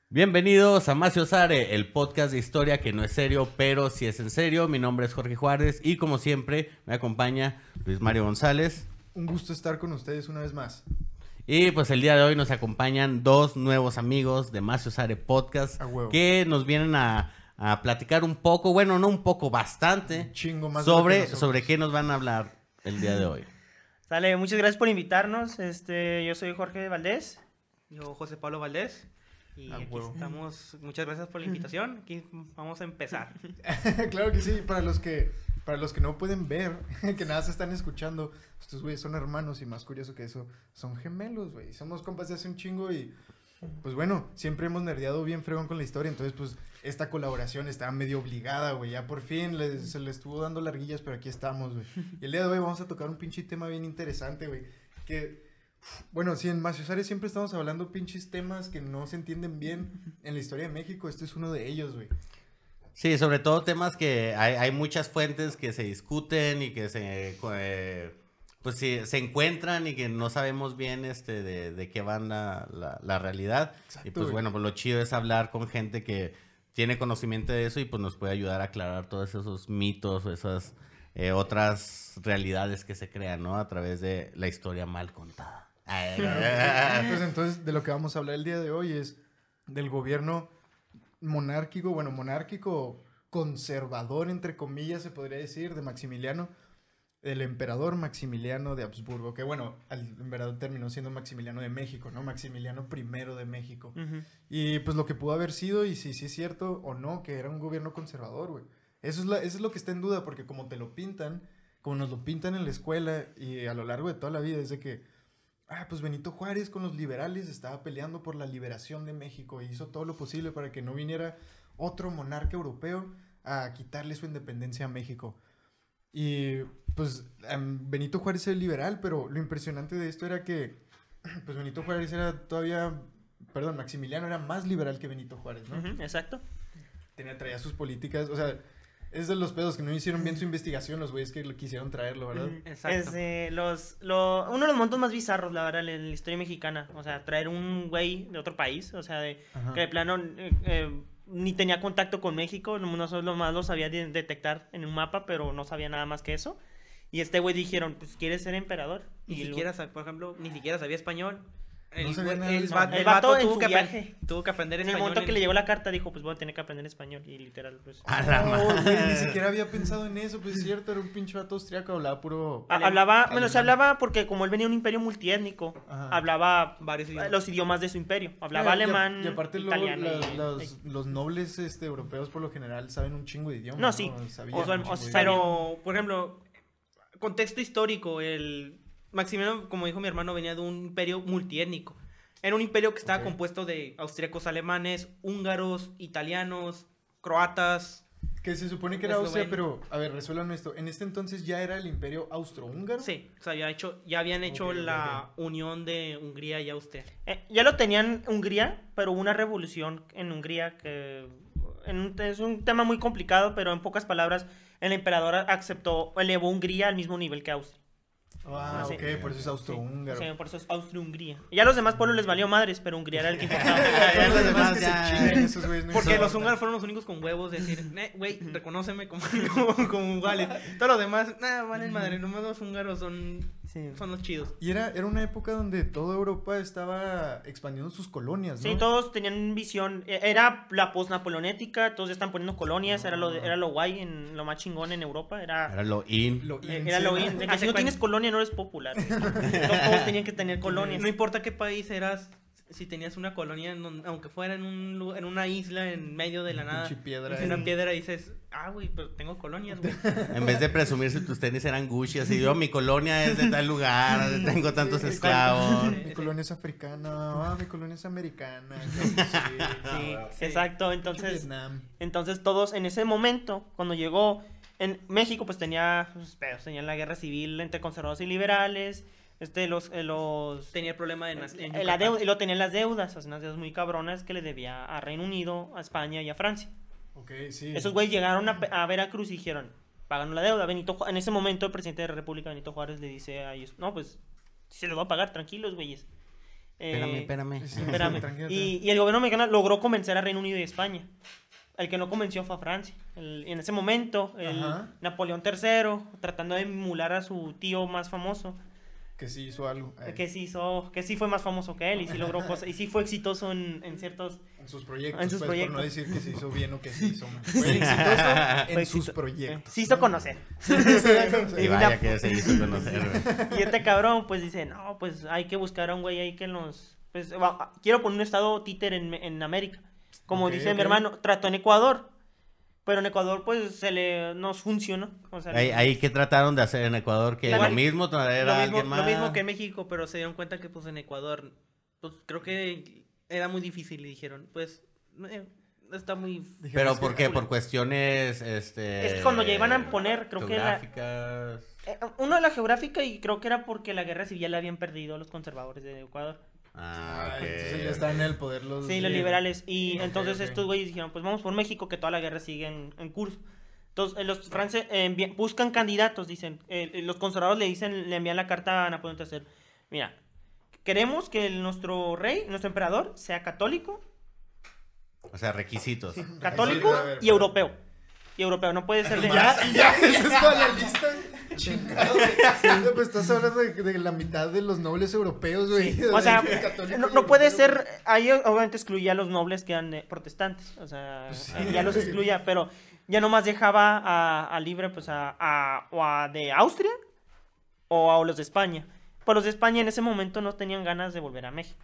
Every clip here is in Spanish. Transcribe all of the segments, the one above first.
Bienvenidos a Macio Sare, el podcast de historia que no es serio, pero sí es en serio. Mi nombre es Jorge Juárez y como siempre me acompaña Luis Mario González. Un gusto estar con ustedes una vez más. Y pues el día de hoy nos acompañan dos nuevos amigos de Macio Sare Podcast que nos vienen a platicar un poco, bueno, no un poco, bastante, chingo más sobre qué nos van a hablar el día de hoy. Sale, muchas gracias por invitarnos. Yo soy Jorge Valdés. Yo, José Pablo Valdés. Y aquí estamos. Muchas gracias por la invitación. Aquí vamos a empezar. Claro que sí. Para los que no pueden ver, que nada se están escuchando, estos güeyes son hermanos y más curioso que eso, son gemelos, güey. Somos compas de hace un chingo y pues bueno, siempre hemos nerdeado bien fregón con la historia. Entonces pues esta colaboración está medio obligada, güey. Ya por fin se le estuvo dando larguillas, pero aquí estamos, güey. Y el día de hoy vamos a tocar un pinche tema bien interesante, güey. Bueno, sí, en Macio Sare siempre estamos hablando pinches temas que no se entienden bien en la historia de México. Este es uno de ellos, güey. Sí, sobre todo temas que hay muchas fuentes que se discuten y que pues sí, se encuentran y que no sabemos bien de qué van la realidad. Exacto, y pues bueno, pues lo chido es hablar con gente que tiene conocimiento de eso y pues nos puede ayudar a aclarar todos esos mitos o esas otras realidades que se crean, ¿no? A través de la historia mal contada. Pues entonces de lo que vamos a hablar el día de hoy es del gobierno monárquico conservador, entre comillas se podría decir, de Maximiliano, el emperador Maximiliano de Habsburgo, que bueno, en verdad terminó siendo Maximiliano de México, ¿no? Maximiliano I de México. Y pues lo que pudo haber sido, y si es cierto o no, que era un gobierno conservador, güey. Eso es lo que está en duda, porque como nos lo pintan en la escuela y a lo largo de toda la vida, es de que pues Benito Juárez con los liberales estaba peleando por la liberación de México y hizo todo lo posible para que no viniera otro monarca europeo a quitarle su independencia a México. Y pues Benito Juárez era liberal, pero lo impresionante de esto era que pues Maximiliano era más liberal que Benito Juárez, ¿no? Exacto. Traía sus políticas, o sea, es de los pedos que no hicieron bien su investigación los güeyes que lo quisieron traerlo, ¿verdad? Exacto. Es uno de los momentos más bizarros, la verdad, en la historia mexicana. O sea, traer un güey de otro país, o sea, que de plano ni tenía contacto con México, lo más lo sabía detectar en un mapa, pero no sabía nada más que eso. Y este güey dijeron, pues, ¿quieres ser emperador? Por ejemplo, ni siquiera sabía español. El vato tuvo que aprender español. En el momento que le llegó la carta dijo, pues voy a tener que aprender español. Y literal, pues... Ni siquiera había pensado en eso, pues es cierto, era un pinche vato austriaco, hablaba puro... Se hablaba porque como él venía de un imperio multiétnico, hablaba varios idiomas. Los idiomas de su imperio. Hablaba alemán, y aparte italiano. Los nobles europeos por lo general saben un chingo de idiomas. No, sí. Pero, por ejemplo, contexto histórico, Maximiliano, como dijo mi hermano, venía de un imperio multiétnico. Era un imperio que estaba compuesto de austríacos, alemanes, húngaros, italianos, croatas. Que se supone que era Austria, pero, a ver, resuélvanme esto. ¿En este entonces ya era el imperio austrohúngaro? Sí, o sea, ya habían hecho la unión de Hungría y Austria. Ya lo tenían Hungría, pero hubo una revolución en Hungría que... es un tema muy complicado, pero en pocas palabras, el emperador elevó Hungría al mismo nivel que Austria. Por eso es austrohúngaro. Sí, por eso es Austria-Hungría. Y a los demás pueblos les valió madres, pero Hungría era el que importaba. Porque los húngaros fueron los únicos con huevos de decir, güey, reconóceme como iguales. Todos los demás, valen madre, nomás los húngaros son los chidos. Y era una época donde toda Europa estaba expandiendo sus colonias, ¿no? Sí, todos tenían visión. Era la post-napoleonética, todos están poniendo colonias, era lo guay, lo más chingón en Europa. Era lo in. Era lo in. De que si no tienes colonia no eres popular. Todos tenían que tener colonias. No importa qué país eras, si tenías una colonia, aunque fuera en una isla en medio de la nada, una piedra, dices, güey, pero tengo colonias, güey. En vez de presumir si tus tenis eran Gucci, así mi colonia es de tal lugar, tengo tantos esclavos. Mi colonia es africana, mi colonia es americana. Sí, exacto. Entonces todos en ese momento, cuando llegó en México, pues tenía la guerra civil entre conservadores y liberales. Tenía el problema en la Yucatán. deuda, y lo tenían las deudas, unas deudas muy cabronas que le debía a Reino Unido, a España y a Francia. Ok, sí. Esos güeyes llegaron a Veracruz y dijeron, páganos la deuda. En ese momento el presidente de la República, Benito Juárez, le dice a ellos, no, pues, se los va a pagar, tranquilos, güeyes. Espérame. Sí, Espérame. tranquilo. Y el gobierno mexicano logró convencer a Reino Unido y España. El que no convenció fue a Francia. En ese momento, Ajá. Napoleón III, tratando de emular a su tío más famoso, Que sí hizo algo. que sí fue más famoso que él y sí logró cosas, y sí fue exitoso en ciertos... En sus proyectos, En sus pues, proyectos. por no decir que se hizo bien o que se hizo mal. Fue exitoso en sus proyectos. Se hizo conocer. Y vaya que se hizo conocer, güey. Y este cabrón, pues dice, no, pues hay que buscar a un güey ahí que nos... Pues quiero poner un estado títer en América. Como Ok, dice ok. mi hermano, trató en Ecuador. Pero en Ecuador, pues, nos funcionó. O sea, Ahí que trataron de hacer en Ecuador, que La- lo mismo, traer a alguien más. Lo mismo que en México, pero se dieron cuenta que pues en Ecuador, pues creo que era muy difícil y dijeron, pues, está muy... Dijeron, Pero es que- ¿por qué? Por cuestiones, Es que cuando ya iban a poner, creo que la- geográficas. uno de la geográfica y creo que era porque la guerra civil ya la habían perdido los conservadores de Ecuador. Ah, ok. Entonces ya están en el poder los... Sí, los liberales. Y Ok, entonces ok. estos güeyes dijeron, pues vamos por México, que toda la guerra sigue en curso. Entonces los franceses buscan candidatos, dicen. Los conservadores le envían la carta a Napoleón III. Mira, queremos que nuestro rey, nuestro emperador, sea católico, O sea, requisitos. católico A ver, y europeo. Y europeo, no puede ser de... Ya, esa es toda la lista. Chingado. Pues estás hablando de la mitad de los nobles europeos, güey. O sea, Católicos no, y no puede europeos. ser, ahí obviamente excluía a los nobles que eran protestantes, o sea, ya los excluía, pero ya nomás dejaba a libre pues de Austria o a los de España. Pues los de España en ese momento no tenían ganas de volver a México.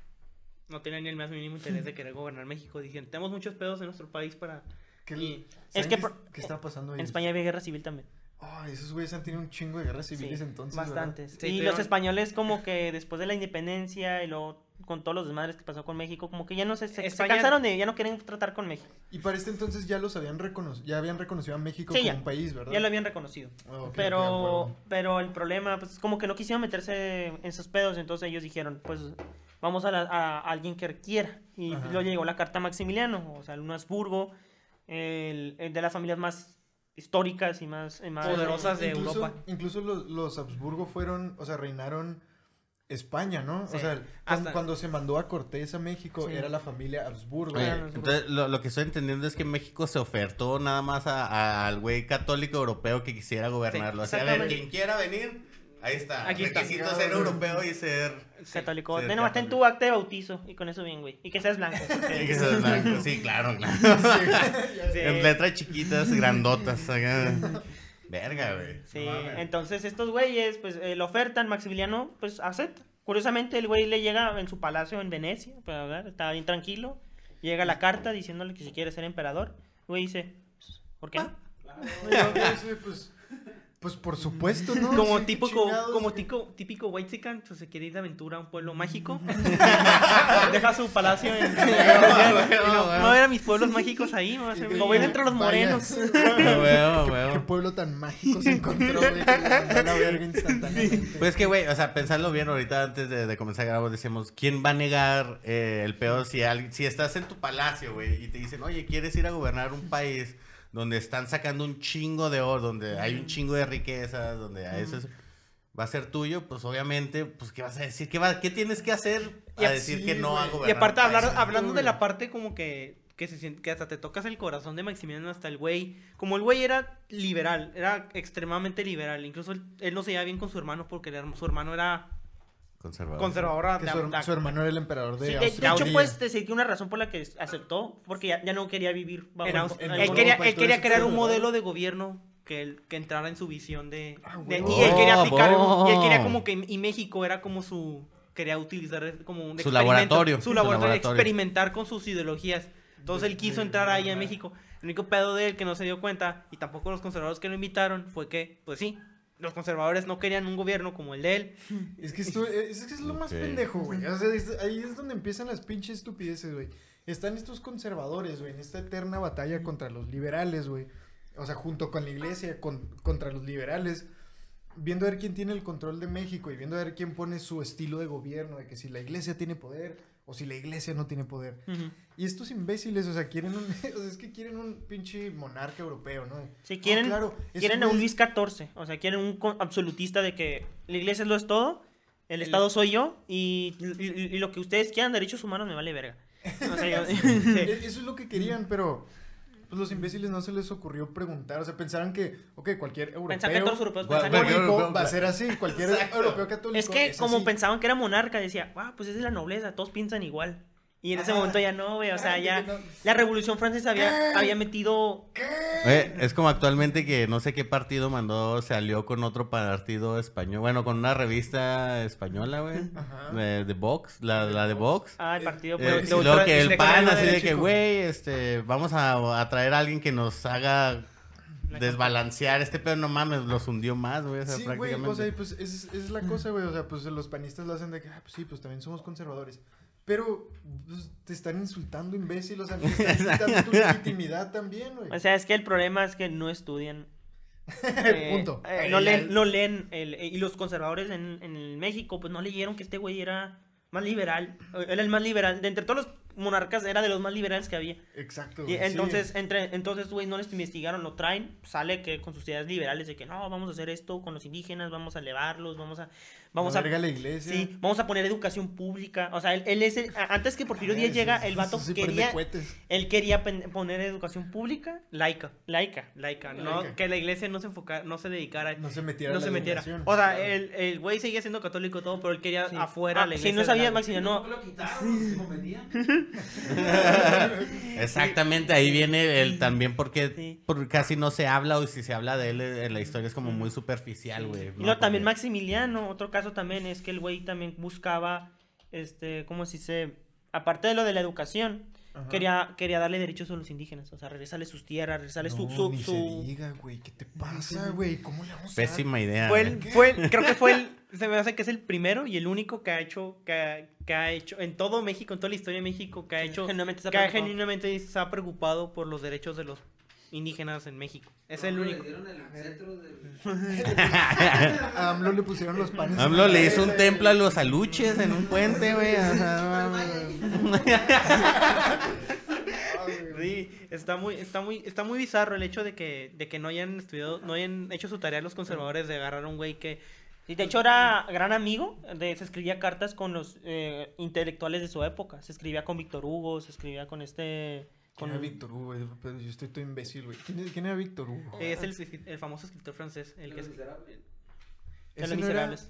No tenían ni el más mínimo interés de querer gobernar México. Dijeron, tenemos muchos pedos en nuestro país para... ¿Qué, Y- Es ¿saben que qué está pasando ahí? En España había guerra civil también. Ay, esos güeyes han tenido un chingo de guerras civiles Sí, entonces, bastantes. Sí, y tuvieron- los españoles como que después de la independencia y luego con todos los desmadres que pasó con México, como que ya no se España- cansaron ya no quieren tratar con México. ¿verdad? Y para este entonces ya los habían reconocido, ya habían reconocido a México Sí, como ya. un país, ¿verdad? Ya lo habían reconocido. Ah, ok, ok, de pero acuerdo. pero el problema, pues como que no quisieron meterse en esos pedos, entonces ellos dijeron, pues vamos a alguien que quiera. Y Ajá. luego llegó la carta a Maximiliano, o sea, un Habsburgo, el de las familias más históricas y más Poderosas de incluso, Europa. Incluso los Habsburgo fueron, o sea, reinaron España, ¿no? Sí. O sea, Hasta- cuando se mandó a Cortés a México, Sí. era la familia Habsburgo. Oye, Bueno, entonces, lo que estoy entendiendo es que México se ofertó nada más al güey católico europeo que quisiera gobernarlo. Sí, O sea, a ver, exactamente. quien quiera venir, ahí está. Aquí está. Requisito ser europeo y ser... católico. Sí, Ten nomás ten católico. tu acta de bautizo y con eso bien, güey. Y que seas blanco. porque- Y que seas blanco. Sí, claro, claro. Sí. En letras chiquitas, grandotas. acá. Verga, güey. Sí, No mames. entonces estos güeyes, pues lo ofertan, Maximiliano, pues acepta. Curiosamente, el güey le llega en su palacio en Venecia, pues, ¿verdad? Estaba bien tranquilo. Llega la carta diciéndole que si quiere ser emperador. El güey dice, pues, ¿por qué no? Pues por supuesto, ¿no? Como Sí, típico, chingados, como güey. típico whitezican, pues se quiere ir de aventura a un pueblo mágico. Deja su palacio en... No ver a mis pueblos mágicos ahí, me va a hacer- lo voy entre los Vaya. morenos. Huevo, ¿Qué huevo. pueblo tan mágico se encontró, güey? Que le mandó a la verga instantáneamente. Pues que, güey, o sea, pensarlo bien ahorita antes de comenzar a grabar, decíamos, ¿quién va a negar el pedo si estás en tu palacio, güey, y te dicen, oye, ¿quieres ir a gobernar un país donde están sacando un chingo de oro, donde hay un chingo de riquezas, donde a eso va a ser tuyo? Pues obviamente, pues, ¿qué vas a decir? ¿Qué tienes que hacer Y a a- decir sí, que no a güey. gobernar? Y aparte, un país? hablando de güey. la parte como que se siente, que hasta te tocas el corazón de Maximiliano, hasta el güey, como el güey era liberal, era extremadamente liberal, incluso él no se llevaba bien con su hermano porque su hermano era conservador. Que su hermano era el emperador de Sí, de Austria. hecho, puedes decir que una razón por la que aceptó, porque ya no quería vivir bajo En Austria. en Él Europa, quería, todo él quería ese crear pedo, un ¿verdad? modelo de gobierno que entrara en su visión de güey. y él quería aplicar Oh, y él quería oh. como que y México era como quería utilizar como un Su experimento, laboratorio. su laboratorio, Su laboratorio. experimentar con sus ideologías. Entonces él quiso entrar ahí en México. El único pedo de él que no se dio cuenta y tampoco los conservadores que lo invitaron fue que pues sí, los conservadores no querían un gobierno como el de él. Es que es lo más Ok. pendejo, güey. O sea, ahí es donde empiezan las pinches estupideces, güey. Están estos conservadores, güey, en esta eterna batalla contra los liberales, güey. O sea, junto con la iglesia, contra los liberales. viendo a ver quién tiene el control de México y viendo a ver quién pone su estilo de gobierno, de que si la iglesia tiene poder o si la iglesia no tiene poder. Y estos imbéciles, o sea, quieren un, o sea, es que quieren un pinche monarca europeo, ¿no? Sí, quieren, claro, quieren a un Luis XIV, o sea, quieren un absolutista de que la iglesia lo es todo, el Estado soy yo, y lo que ustedes quieran, derechos humanos, me vale verga. O sea, sí. Eso es lo que querían, pero pues los imbéciles no se les ocurrió preguntar, o sea, pensaron que, ok, cualquier europeo Pensaban que todos los europeos católico va a ser así, cualquier europeo católico es que como así. pensaban que era monarca, decía, pues es de la nobleza, todos piensan igual. Y en ese momento ya no, güey, o sea, ya la Revolución Francesa había metido... Es como actualmente que no sé qué partido se alió con otro partido español, bueno, con una revista española, güey, de Vox, la de Vox. El partido... Luego que el PAN así de que, güey, vamos a traer a alguien que nos haga desbalancear este pedo, no mames, los hundió más, güey, o sea, sí, prácticamente. güey, o sea, y pues es la cosa, güey, o sea, pues los panistas lo hacen de que, pues sí, pues también somos conservadores. Pero pues, te están insultando, imbécil, o sea, te están quitando tu legitimidad también, güey. O sea, es que el problema es que no estudian. Punto. No leen. Y los conservadores en México, pues no leyeron que este güey era más liberal. Era el más liberal. De entre todos los monarcas, era de los más liberales que había. Exacto. Y güey, entonces, entonces, güey, no les investigaron, lo traen. Sale que con sus ideas liberales de que no, vamos a hacer esto con los indígenas, vamos a elevarlos, vamos a verga la iglesia. Sí, vamos a poner educación pública. O sea, él es antes que Porfirio Díaz llega, el vato quería poner educación pública laica, no que la iglesia no se dedicara, no se metiera. O sea, el güey seguía siendo católico todo, pero él quería afuera la iglesia. Si no sabía Maximiliano, lo quitaron, como venían. Exactamente, ahí viene el también porque casi no se habla, o si se habla de él en la historia es como muy superficial, güey. Y luego también Maximiliano, otro caso también es que el güey también buscaba, ¿cómo se dice? Aparte de lo de la educación, quería darle derechos a los indígenas, o sea, regresarle sus tierras, regresarle su... Se diga, güey, ¿qué te pasa, güey? ¿Cómo le vamos a Pésima idea. Creo que se me hace que es el primero y el único que ha hecho en todo México, en toda la historia de México, que genuinamente se ha preocupado por los derechos de los indígenas en México. Es el único. A AMLO le pusieron los panes. AMLO le hizo un templo a los aluches en un puente, güey. Sí, está muy bizarro el hecho de que no hayan estudiado, no hayan hecho su tarea los conservadores de agarrar a un güey que... Y de hecho era gran amigo, se escribía cartas con los intelectuales de su época. Se escribía con Víctor Hugo, se escribía con ¿Quién era Víctor Hugo? Pero yo estoy todo imbécil, güey. ¿Quién era Víctor Hugo? Es el famoso escritor francés. El que es... De Los Miserables.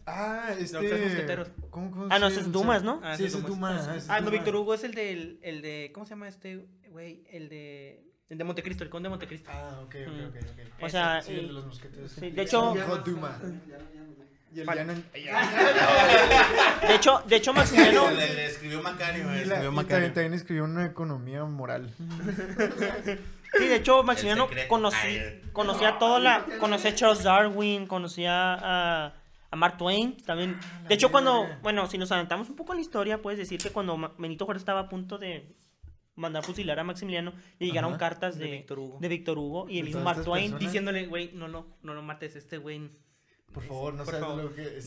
¿Cómo no, ese es Dumas, ¿no? Sí, ese es Dumas. No, Víctor Hugo es el de... ¿Cómo se llama este güey? El de Montecristo, el conde de Montecristo. Ok. O sea... Sí, el de los mosqueteros. Sí, de hecho... Y el de hecho Maximiliano le escribió Macario, también escribió una economía moral. Sí, de hecho Maximiliano conocía a Charles Darwin, conocía a Mark Twain también. De hecho si nos adelantamos un poco en la historia, puedes decir que cuando Benito Juárez estaba a punto de mandar fusilar a Maximiliano, le llegaron cartas de Víctor Hugo y el mismo Mark Twain diciéndole, güey, no lo mates, este güey. Por favor, no sabes lo que...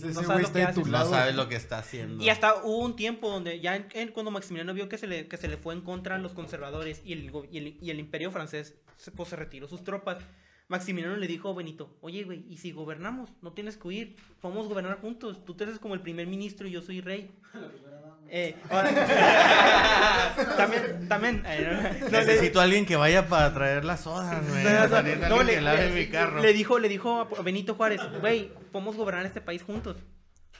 No sabes lo que está haciendo. Y hasta hubo un tiempo donde ya cuando Maximiliano vio que se le fue en contra a los conservadores y el imperio francés, pues se retiró sus tropas. Maximiliano le dijo a Benito, oye, güey, ¿y si gobernamos? No tienes que huir, podemos gobernar juntos. Tú te haces como el primer ministro y yo soy rey. También. Necesito a alguien que vaya para traer las sodas, güey. Que lave mi carro. Le dijo a Benito Juárez, güey, podemos gobernar este país juntos.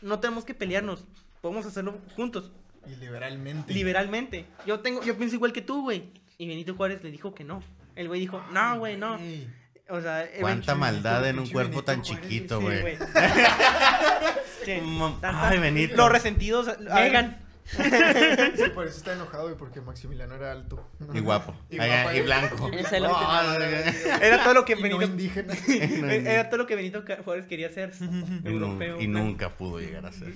No tenemos que pelearnos, podemos hacerlo juntos. Y liberalmente. Liberalmente. Yo pienso igual que tú, güey. Y Benito Juárez le dijo que no. El güey dijo, no, güey, no. O sea, cuánta maldad en un cuerpo tan chiquito, güey. Ay, Benito. Los resentidos llegan. Sí, por eso está enojado, güey, porque Maximiliano era alto. Y guapo. Y blanco. Era todo lo que Benito... indígena. Era todo lo que Benito Juárez quería ser. Europeo. Y nunca pudo llegar a ser.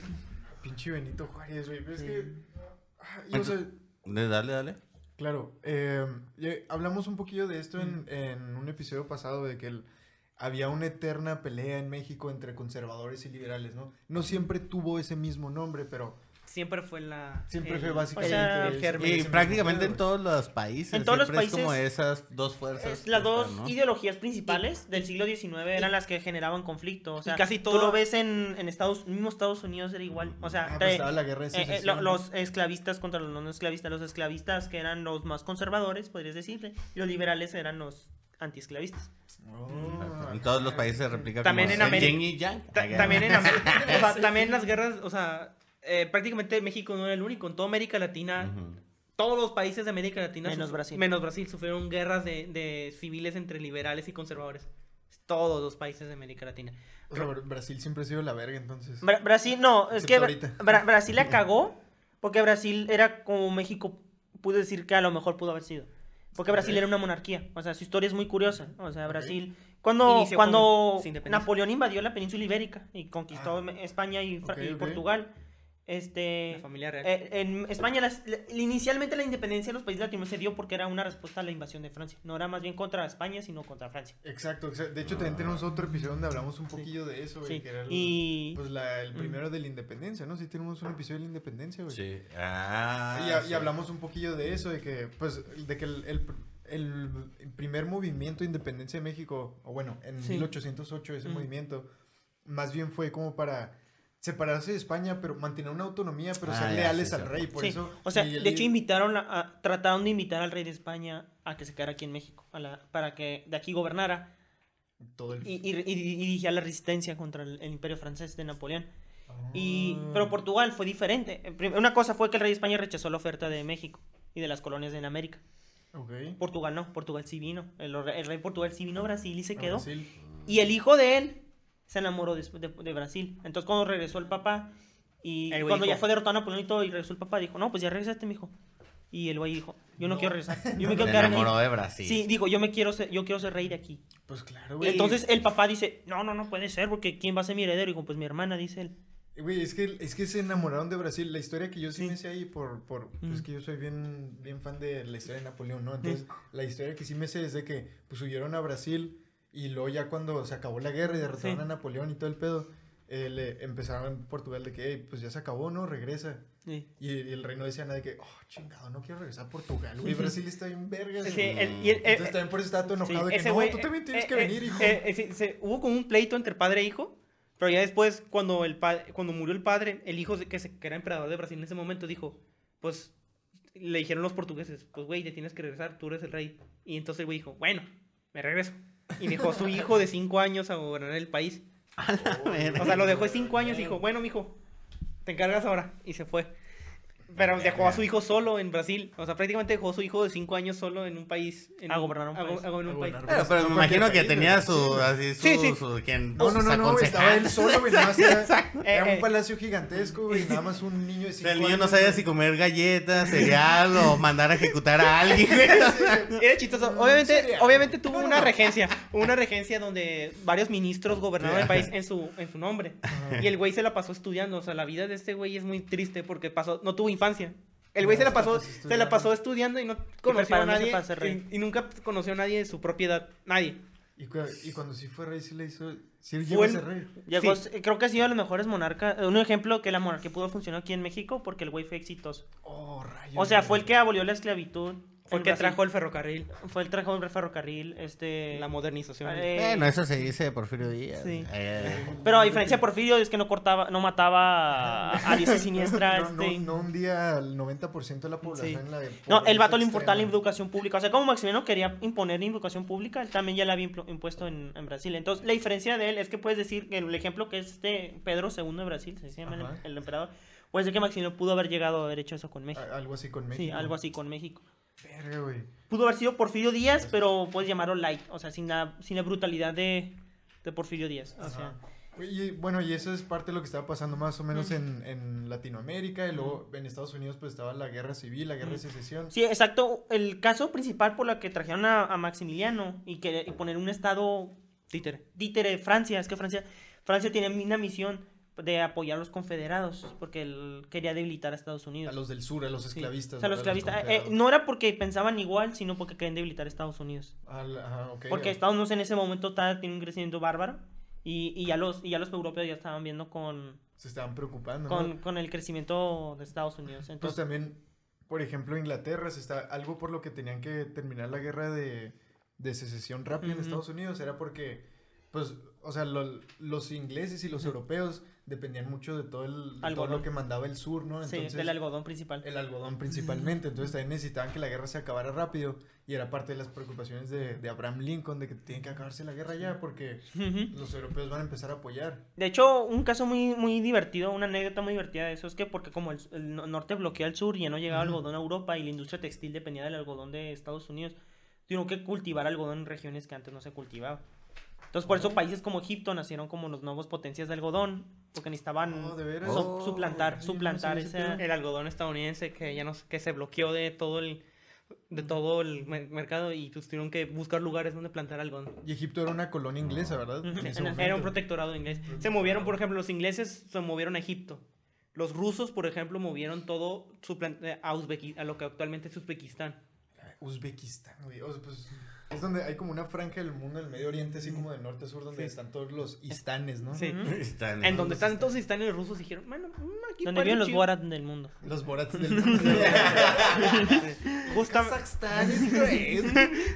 Pinche Benito Juárez, güey. Pero es que... Dale. Claro. Hablamos un poquillo de esto en un episodio pasado, de que había una eterna pelea en México entre conservadores y liberales, ¿no? No siempre tuvo ese mismo nombre, pero siempre fue fue básicamente el germen. Y prácticamente en todos los países. En todos los siempre países, es como esas dos fuerzas. las dos ¿no? ideologías principales del siglo XIX eran las que generaban conflicto. O sea, casi tú todo lo ves en mismo Estados Unidos era igual. O sea, pues estaba la guerra de secesión, ¿no? los esclavistas contra los no esclavistas. Los esclavistas que eran los más conservadores, podrías decirle, y los liberales eran los antiesclavistas. En todos los países se replica También como en América. yin y yang. También en América. O sea, también las guerras, o sea, prácticamente México no era el único. En toda América Latina, todos los países de América Latina, menos Brasil, sufrieron guerras de civiles entre liberales y conservadores. Todos los países de América Latina. O sea, Brasil siempre ha sido la verga, entonces. Brasil, no, es que Excepto Brasil la cagó porque Brasil era como México, pude decir que a lo mejor pudo haber sido. Porque Brasil era una monarquía, o sea, su historia es muy curiosa. O sea, Brasil, cuando sin independencia. Napoleón invadió la península ibérica y conquistó España y Portugal, La familia real. en España inicialmente la independencia de los países latinos se dio porque era una respuesta a la invasión de Francia. No era más bien contra España, sino contra Francia. Exacto. De hecho, también tenemos otro episodio donde hablamos un poquillo de eso, güey. Sí. Que era Y- el primero de la independencia, ¿no? Sí, tenemos un episodio de la independencia, güey. Sí. Y hablamos un poquillo de eso, de que, pues, el primer movimiento de independencia de México, o bueno, en 1808 ese movimiento, más bien fue como para separarse de España, pero mantener una autonomía, pero ser leales al rey, por eso... O sea, de hecho trataron de invitar al rey de España a que se quedara aquí en México, para que de aquí gobernara todo el... y dirigía la resistencia contra el imperio francés de Napoleón. Pero Portugal fue diferente. Una cosa fue que el rey de España rechazó la oferta de México y de las colonias en América. Okay. Portugal no, Portugal sí vino. El rey de Portugal sí vino a Brasil y se quedó. Brasil. Y el hijo de él se enamoró de Brasil. Entonces cuando regresó el papá y El güey cuando dijo, ya fue derrotado Napoleón y todo y regresó el papá, dijo, no, pues ya regresaste, mijo. Y el güey dijo, yo no quiero regresar, yo me quiero Se quedar aquí. enamoró de Brasil. Sí, dijo, yo quiero ser rey de aquí. Pues claro, Y güey. entonces el papá dice, no puede ser, porque ¿quién va a ser mi heredero? Y dijo, pues mi hermana, dice él. Güey, es que se enamoraron de Brasil. La historia que yo sí me sé ahí pues que yo soy bien fan de la historia de Napoleón, ¿no? Entonces, la historia que sí me sé es de que pues huyeron a Brasil y luego ya cuando se acabó la guerra y derrotaron a Napoleón y todo el pedo, le empezaron en Portugal de que, "Hey, pues ya se acabó, ¿no? Regresa." Sí. Y el rey no decía nada de que, chingado, no quiero regresar a Portugal, güey, Brasil está bien verga. Sí, Entonces también por eso estaba todo enojado de que, ese no, güey, tú también tienes que venir, hijo. Hubo como un pleito entre padre e hijo, pero ya después, cuando murió el padre, el hijo que era emperador de Brasil en ese momento dijo, pues, le dijeron los portugueses, pues, güey, te tienes que regresar, tú eres el rey. Y entonces el güey dijo, bueno, me regreso. Y dejó a su hijo de 5 años a gobernar el país. O sea, lo dejó de 5 años y dijo, bueno, mijo, te encargas ahora. Y se fue. Pero dejó a su hijo solo en Brasil. O sea, prácticamente dejó a su hijo de 5 años solo en un país. A gobernar un país. A gobernar un país. Pero me imagino que tenía su... Sí. No, estaba él solo, güey, nada más era un eh. palacio gigantesco, güey, nada más un niño de 5 El años. niño no sabía si comer galletas, cereal o mandar a ejecutar a alguien. Era chistoso. Obviamente tuvo una regencia. Una regencia donde varios ministros gobernaron el país en su nombre. Y el güey se la pasó estudiando. O sea, la vida de este güey es muy triste porque no tuvo infancia. El güey se la pasó estudiando y no conoció a nadie. Y nunca conoció a nadie de su propiedad. Nadie. Y cuando sí fue rey, sí le hizo... Sí llegó a ser rey. Creo que ha sido de los mejores monarcas. Un ejemplo que la monarquía pudo funcionar aquí en México porque el güey fue exitoso. Oh, rayos. O sea, fue el que abolió la esclavitud. Fue el que trajo el ferrocarril. Fue el trajo el ferrocarril, La modernización. Bueno, eso se dice de Porfirio Díaz. Sí. Pero a diferencia de Porfirio es que no mataba a diestra y siniestra. No hundía al 90% de la población en la de No, el vato le pobreza importaba la extrema. educación pública. O sea, como Maximiliano quería imponer la educación pública, él también ya la había impuesto en Brasil. Entonces, la diferencia de él es que puedes decir que el ejemplo que es Pedro II de Brasil, se llama el emperador, puede ser que Maximiliano pudo haber llegado a haber hecho eso con México. Algo así con México. Sí, algo así con México. Verga, güey. Pudo haber sido Porfirio Díaz, pero puedes llamarlo light, o sea, sin la brutalidad de Porfirio Díaz. O sea, Y bueno, y eso es parte de lo que estaba pasando más o menos en Latinoamérica, y luego en Estados Unidos pues estaba la guerra civil, la guerra de secesión. sí, exacto. El caso principal por la que trajeron a Maximiliano y poner un estado títere Francia, es que Francia tiene una misión de apoyar a los confederados, porque él quería debilitar a Estados Unidos. A los del sur, a los Sí. esclavistas. O sea, los ¿verdad? esclavistas. confederados. No era porque pensaban igual, sino porque querían debilitar a Estados Unidos. Ok, Porque Estados Unidos en ese momento tiene un crecimiento bárbaro. Y ya los europeos ya estaban viendo se estaban preocupando, ¿no? con el crecimiento de Estados Unidos. Pues Entonces, también, por ejemplo, Inglaterra, algo por lo que tenían que terminar la guerra de secesión rápida en Estados Unidos, era porque, pues, o sea, los ingleses y los europeos dependían mucho de todo lo que mandaba el sur, ¿no? sí, del algodón principal. El algodón principalmente, entonces también necesitaban que la guerra se acabara rápido y era parte de las preocupaciones de Abraham Lincoln, de que tiene que acabarse la guerra ya porque los europeos van a empezar a apoyar. De hecho, un caso muy, muy divertido, una anécdota muy divertida de eso es que porque como el norte bloquea al sur y ya no llegaba algodón a Europa y la industria textil dependía del algodón de Estados Unidos, tuvieron que cultivar algodón en regiones que antes no se cultivaba. Entonces, por eso países como Egipto nacieron como los nuevos potencias de algodón, porque necesitaban ¿de veras? suplantar no ese... sabía. El algodón estadounidense que ya no que se bloqueó de todo el mercado y pues tuvieron que buscar lugares donde plantar algodón. Y Egipto era una colonia inglesa, ¿verdad? En ese Era un momento. protectorado inglés. Se movieron, por ejemplo, los ingleses se movieron a Egipto. Los rusos, por ejemplo, movieron todo a lo que actualmente es Uzbekistán. Uzbekistán, güey. O sea, pues es donde hay como una franja del mundo, del Medio Oriente, así como de norte a sur, donde están todos los istanes, ¿no? Sí. Están, En donde están todos istanes los rusos dijeron, bueno, aquí Donde parece viven los chido". Borat del mundo. Los Borats del mundo. Kazajstán es güey.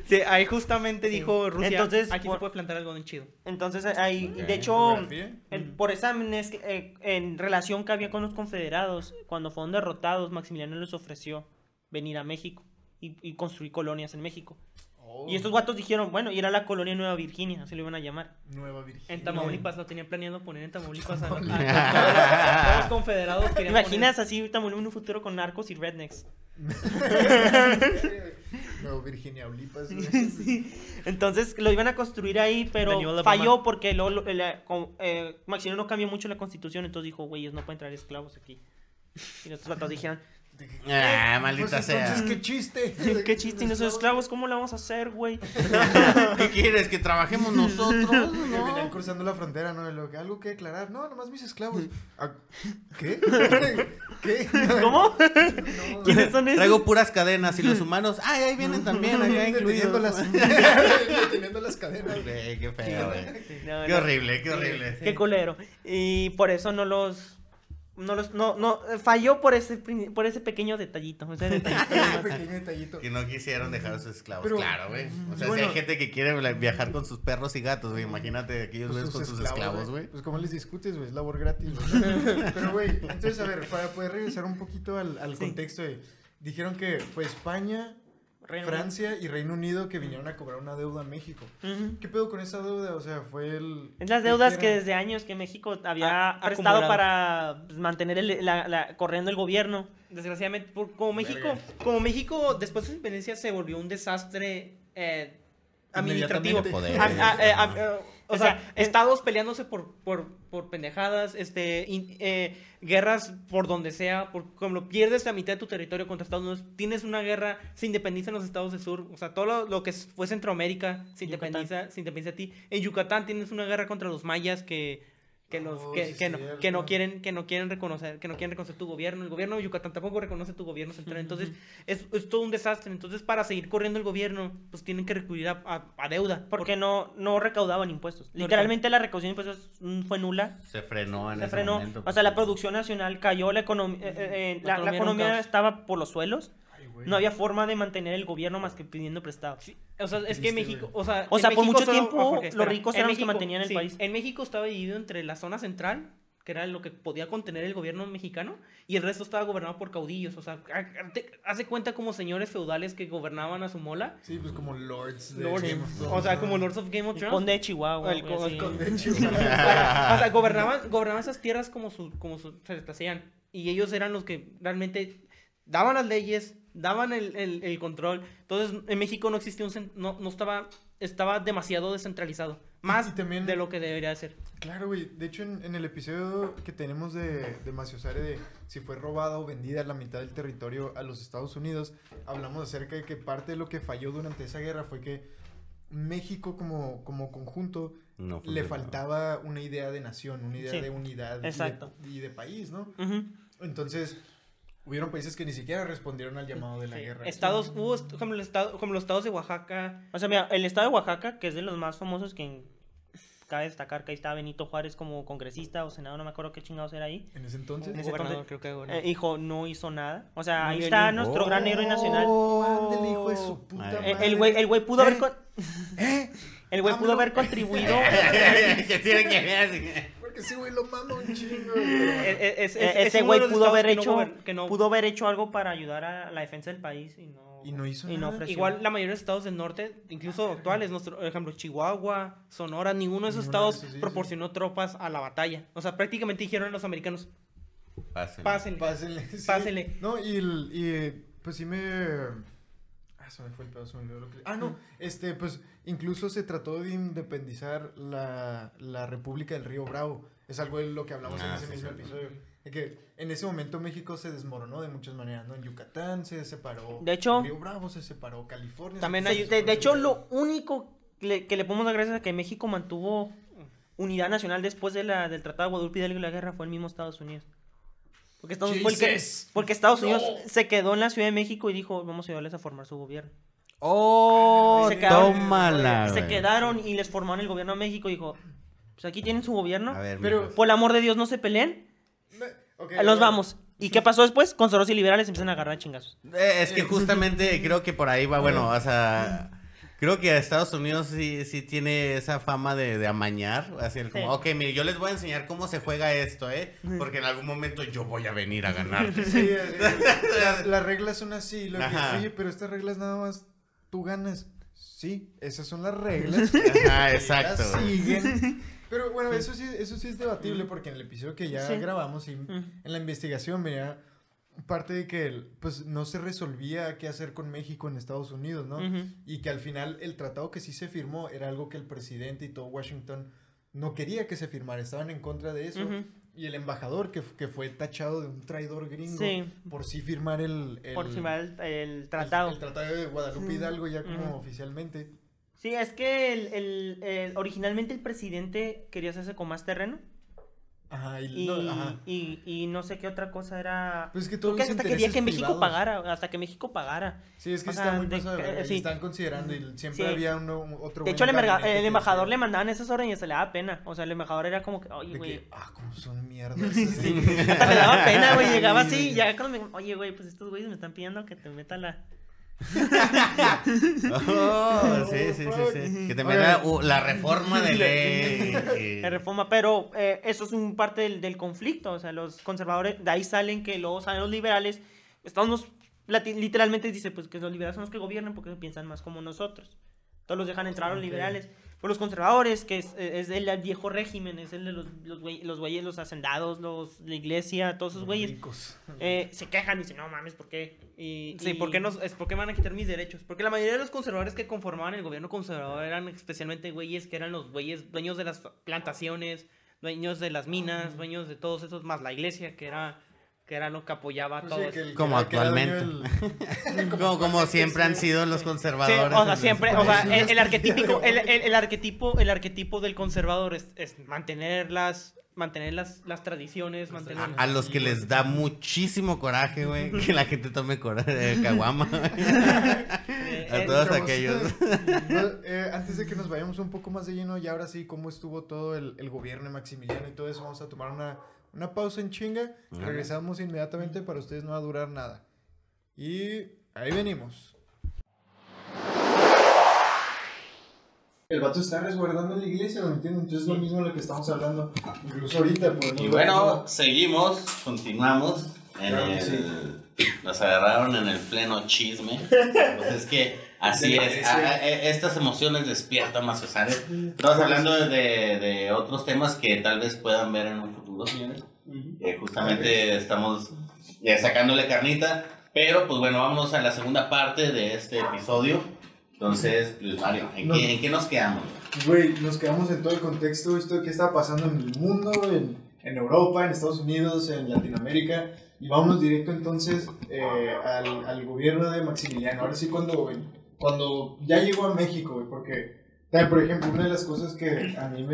Sí, ahí justamente dijo Rusia, Entonces, aquí se puede plantar algodón chido. Entonces, ahí, Ok. de hecho, ¿Geografía? por esa en relación que había con los confederados, cuando fueron derrotados, Maximiliano les ofreció venir a México y construir colonias en México. Oh, Y estos guatos dijeron, bueno, y era la colonia Nueva Virginia, así lo iban a llamar. Nueva Virginia. En Tamaulipas lo tenían planeado poner en Tamaulipas a todos los confederados. ¿Te querían imaginas así Tamaulipas en un futuro con narcos y rednecks? Nueva Virginia, Olipas. Sí. Entonces lo iban a construir ahí, pero Daniel Obama. falló porque Maximiliano no cambió mucho la constitución, entonces dijo, güeyes, no pueden traer esclavos aquí. Y los otros dijeron, Ah, maldita Pues entonces, sea. qué chiste. qué chiste, y nuestros esclavos, ¿cómo lo vamos a hacer, güey? ¿Qué quieres? ¿Que trabajemos nosotros? Que venían ¿No? cruzando la frontera, ¿no? ¿Algo que declarar? No, nomás mis esclavos. Ah, ¿Qué? ¿Qué? ¿Cómo? No, ¿Quiénes son esos? Traigo puras cadenas y los humanos. Ay, ahí vienen también, acá incluidos. Deteniendo las cadenas. Güey, qué feo, güey. No, Qué no. horrible, qué horrible. Qué culero. Y por eso falló por ese pequeño detallito. Ese detallito nomás. Pequeño detallito. Que no quisieron dejar a sus esclavos. Pero, claro, güey. O sea, bueno. si hay gente que quiere viajar con sus perros y gatos, güey. Imagínate aquellos Pues güeyes con sus esclavos, güey. Pues cómo les discutes, güey, es labor gratis, güey. Pero, güey, entonces, a ver, para poder regresar un poquito al Sí. contexto, dijeron que fue España, Reino Francia y Reino Unido que vinieron a cobrar una deuda a México. Ujú. ¿Qué pedo con esa deuda? O sea, fue el... Es las deudas ¿qué que era? desde años que México había prestado acumulado. para pues, mantener corriendo el gobierno. Desgraciadamente, como México después de su independencia se volvió un desastre administrativo. Inmediatamente. O O sea, sea, estados peleándose por pendejadas, guerras por donde sea, como pierdes la mitad de tu territorio contra Estados Unidos, tienes una guerra, se independizan los estados del sur, o sea, todo lo que fue Centroamérica se independiza a ti. En Yucatán tienes una guerra contra los mayas que no quieren reconocer tu gobierno. El gobierno de Yucatán tampoco reconoce tu gobierno central. Entonces, es todo un desastre. Entonces, para seguir corriendo el gobierno, pues tienen que recurrir a deuda. porque no recaudaban impuestos. Literalmente la recaudación de impuestos fue nula. Se frenó en Se ese frenó. momento. O sea, la producción nacional cayó, la economía La economía era un caos. estaba por los suelos. Ay, güey. No había forma de mantener el gobierno más que pidiendo prestado. O sea, es Triste, que México, güey. o sea, O sea, en por México mucho tiempo, Jorge, los ricos eran los que México, mantenían el sí, país. En México estaba dividido entre la zona central, que era lo que podía contener el gobierno mexicano, y el resto estaba gobernado por caudillos. O sea, hace cuenta como señores feudales que gobernaban a su mola. Sí, pues como Lords de Lords, Game of Thrones, o sea, ¿no? como Lords of Game of El Thrones. conde de Chihuahua. El güey, así. Conde de o Chihuahua. sea, gobernaban esas tierras como se les hacían. Y ellos eran los que realmente daban las leyes, daban el control. Entonces, en México no existía estaba demasiado descentralizado. Más Y también- de lo que debería ser. Claro, güey. De hecho, en el episodio que tenemos de Maciosare de si fue robada o vendida la mitad del territorio a los Estados Unidos, hablamos acerca de que parte de lo que falló durante esa guerra fue que México como conjunto No le funcionaba. faltaba una idea de nación, una idea Sí, de unidad exacto. y de país, ¿no? Ujú. Entonces, hubieron países que ni siquiera respondieron al llamado de la Sí. guerra. Estados, Como los estados de Oaxaca. O sea, mira, el estado de Oaxaca, que es de los más famosos, que cabe destacar que ahí está Benito Juárez como congresista o senador, no me acuerdo qué chingados era ahí. En ese entonces. En ese Gobernador, entonces, creo que gobernador. hijo, no hizo nada. O sea, No ahí vio está ni- nuestro gran héroe nacional. Ándale, hijo de su puta Madre. madre. El güey pudo haber... ¿Eh? El güey pudo haber contribuido... ¿Qué tiene que ver? Porque ese güey lo mama un chingo. Ese uno güey de los pudo haber estados hecho que no- pudo haber hecho algo para ayudar a la defensa del país Y no hizo nada. ofreció. Igual la mayoría de estados del norte, incluso actuales, por ejemplo, Chihuahua, Sonora, ninguno de esos Ninguno de estados esos, sí, proporcionó tropas a la batalla. O sea, prácticamente dijeron a los americanos, pásenle. Pásenle. Sí. Pásenle. No, pues sí me. Se me fue el pedo, se me olvidó lo que. No. Pues incluso se trató de independizar la República del Río Bravo. Es algo de lo que hablamos en ese sí, mismo sí. episodio. De que en ese momento México se desmoronó de muchas maneras, ¿no? En Yucatán se separó. De hecho- Río Bravo se separó. California. También se hay- separó. De hecho, lo único que le podemos dar gracias a que México mantuvo unidad nacional después del Tratado de Guadalupe Hidalgo y la guerra fue el mismo Estados Unidos. Porque Estados Unidos se quedó en la Ciudad de México y dijo, vamos a ayudarles a formar su gobierno. ¡Oh! Se quedaron- tómala. Se güey. quedaron y les formaron el gobierno de México y dijo, pues aquí tienen su gobierno. A ver, Pero- mijos. Por el amor de Dios, no se peleen. Ok, Los vamos. ¿Y qué pasó después? Conservadores y liberales empiezan a agarrar chingazos. Es que justamente creo que por ahí va, bueno, o sea, creo que Estados Unidos sí tiene esa fama de amañar, así el como, Sí. ok, mire, yo les voy a enseñar cómo se juega esto, porque en algún momento yo voy a venir a ganarte. Sí, las reglas son así. Ajá. Oye, pero estas reglas nada más tú ganas. Sí, esas son las reglas. Ajá, exacto. Las siguen. Pero bueno, eso sí es debatible porque en el episodio que ya Sí. grabamos y en la investigación venía parte de que pues no se resolvía qué hacer con México en Estados Unidos, ¿no? Ujú. Y que al final el tratado que sí se firmó era algo que el presidente y todo Washington no quería que se firmara, estaban en contra de eso. Ujú. Y el embajador que fue tachado de un traidor gringo Sí. por sí firmar Por encima el tratado. el tratado de Guadalupe Hidalgo ya como Ujú. oficialmente. Sí, es que originalmente el presidente quería hacerse con más terreno. Ajá, Y y no sé qué otra cosa era. Pues es que Creo todos que los hasta quería intereses que México privados. pagara, hasta que México pagara. Sí, es que O está sea, muy de- pasado de verga, y sí. están considerando y siempre Sí. había otro De hecho, buen gabinete que el embajador le decía mandaban esas órdenes y se le daba pena. O sea, el embajador era como que, oye, de güey. que, cómo son mierdas. Hasta le daba pena, güey. Llegaba así y ya cuando me, oye, güey, pues estos güeyes me están pidiendo que te meta la. Oh, sí. Que te meta la reforma de ley. La reforma, pero eso es un parte del conflicto, o sea, los conservadores, de ahí salen que luego salen los liberales, estamos, literalmente dice, pues que los liberales son los que gobiernan porque piensan más como nosotros, todos los dejan entrar a los Ok. liberales, pero los conservadores, que es el viejo régimen, es el de los güeyes, los hacendados, la iglesia, todos esos güeyes, Ricos. se quejan y dicen, no mames, ¿por qué? Sí, ¿por qué me van a quitar mis derechos? Porque la mayoría de los conservadores que conformaban el gobierno conservador eran especialmente güeyes que eran los güeyes dueños de las plantaciones, dueños de las minas, dueños de todos esos, más la iglesia, que era lo que apoyaba Pues todo sí, eso. que el- Como que era dueño actualmente. Como actualmente, siempre han sí. sido los Sí, conservadores. o sea, siempre, o sea, Parecido el a arquetípico, este el arquetipo del conservador es mantener las tradiciones, mantener... A los que les da muchísimo coraje, güey, que la gente tome caguama. A todos Chavos, aquellos. Antes de que nos vayamos un poco más de lleno, y ahora sí, cómo estuvo todo el gobierno de Maximiliano y todo eso, vamos a tomar una pausa en chinga. Ajá. Regresamos inmediatamente, para ustedes no va a durar nada. Y ahí venimos. El vato está resguardando en la iglesia, ¿no entienden? Entonces es lo mismo de lo que estamos hablando. Incluso ahorita, pues. Y bueno, seguimos, continuamos. Claro que sí. Nos agarraron en el pleno chisme. Pues es que así es. Estas emociones despiertan más César. Estamos hablando de otros temas que tal vez puedan ver en un futuro, señores. Justamente estamos sacándole carnita. Pero pues bueno, vámonos a la segunda parte de este episodio. Entonces, Luis Mario, ¿en qué nos quedamos? Güey, nos quedamos en todo el contexto, esto de qué estaba pasando en el mundo, en Europa, en Estados Unidos, en Latinoamérica. Y vámonos directo entonces al gobierno de Maximiliano. Ahora sí, cuando ya llegó a México, güey, porque Por ejemplo, una de las cosas que a mí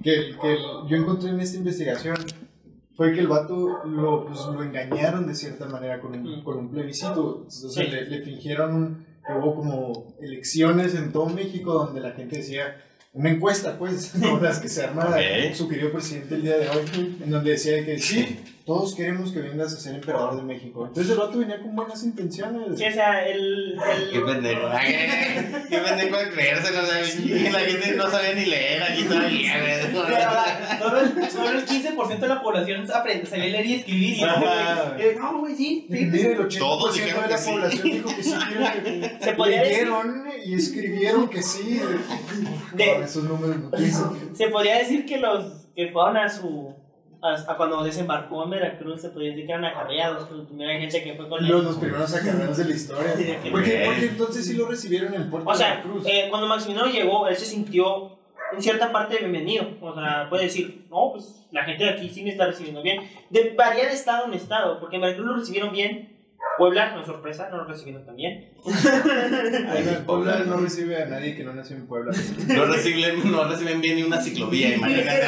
yo encontré en esta investigación fue que el vato lo engañaron de cierta manera con un plebiscito. O sea, le fingieron que hubo como elecciones en todo México donde la gente decía, una encuesta pues, como las que se arma su querido presidente el día de hoy, en donde decía que sí, todos queremos que vengas a ser emperador de México. Entonces el vato venía con buenas intenciones. Sí, o sea, Qué pendejo. Qué pendejo de creérselo. La gente no sabía ni leer aquí todavía. Solo el 15% de la población sabía leer y escribir. No, güey, sí. Mira, el 80% de la población dijo que sí. Se podría leyeron y escribieron que sí. Esos números no tienen sentido. Se podría decir que los que fueron a cuando desembarcó en Veracruz, se podría decir que eran acarreados, la primera gente que fue con él. Los primeros acarreados de la historia. Porque entonces sí lo recibieron en el puerto de Veracruz. Cuando Maximiliano llegó, él se sintió en cierta parte bienvenido. O sea, puede decir, no, pues la gente de aquí sí me está recibiendo bien. Varía de estado en estado, porque en Veracruz lo recibieron bien. Puebla, no es sorpresa, no lo recibieron tan bien. Puebla no recibe a nadie que no nació en Puebla. No reciben bien ni una ciclovía, imagínate.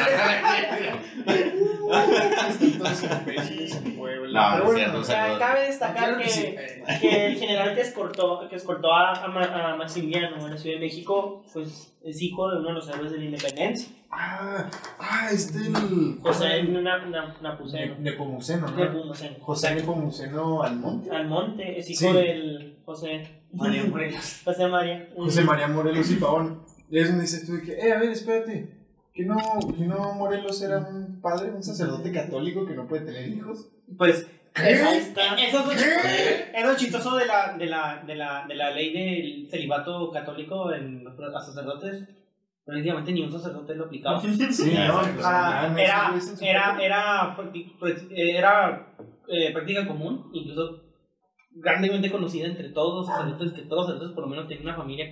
Están todos imbéciles en Puebla. No, es cierto. Cabe destacar que el general que escoltó a Maximiliano en la Ciudad de México, pues es hijo de uno de los héroes de la independencia. José Nepomuceno, ¿no? Nepomuceno. José Nepomuceno Almonte, es hijo del José María Morelos. José María. José María Morelos y Pavón. Y es donde dices tú de que, a ver, espérate. ¿Que no Morelos era un padre, un sacerdote católico que no puede tener hijos? Pues, Ahí está. eso es lo chistoso de la ley del celibato católico a sacerdotes. Prácticamente ni un sacerdote lo aplicaba. Sí, Era práctica común, incluso grandemente conocida entre todos los sacerdotes, que todos los sacerdotes por lo menos tenían una familia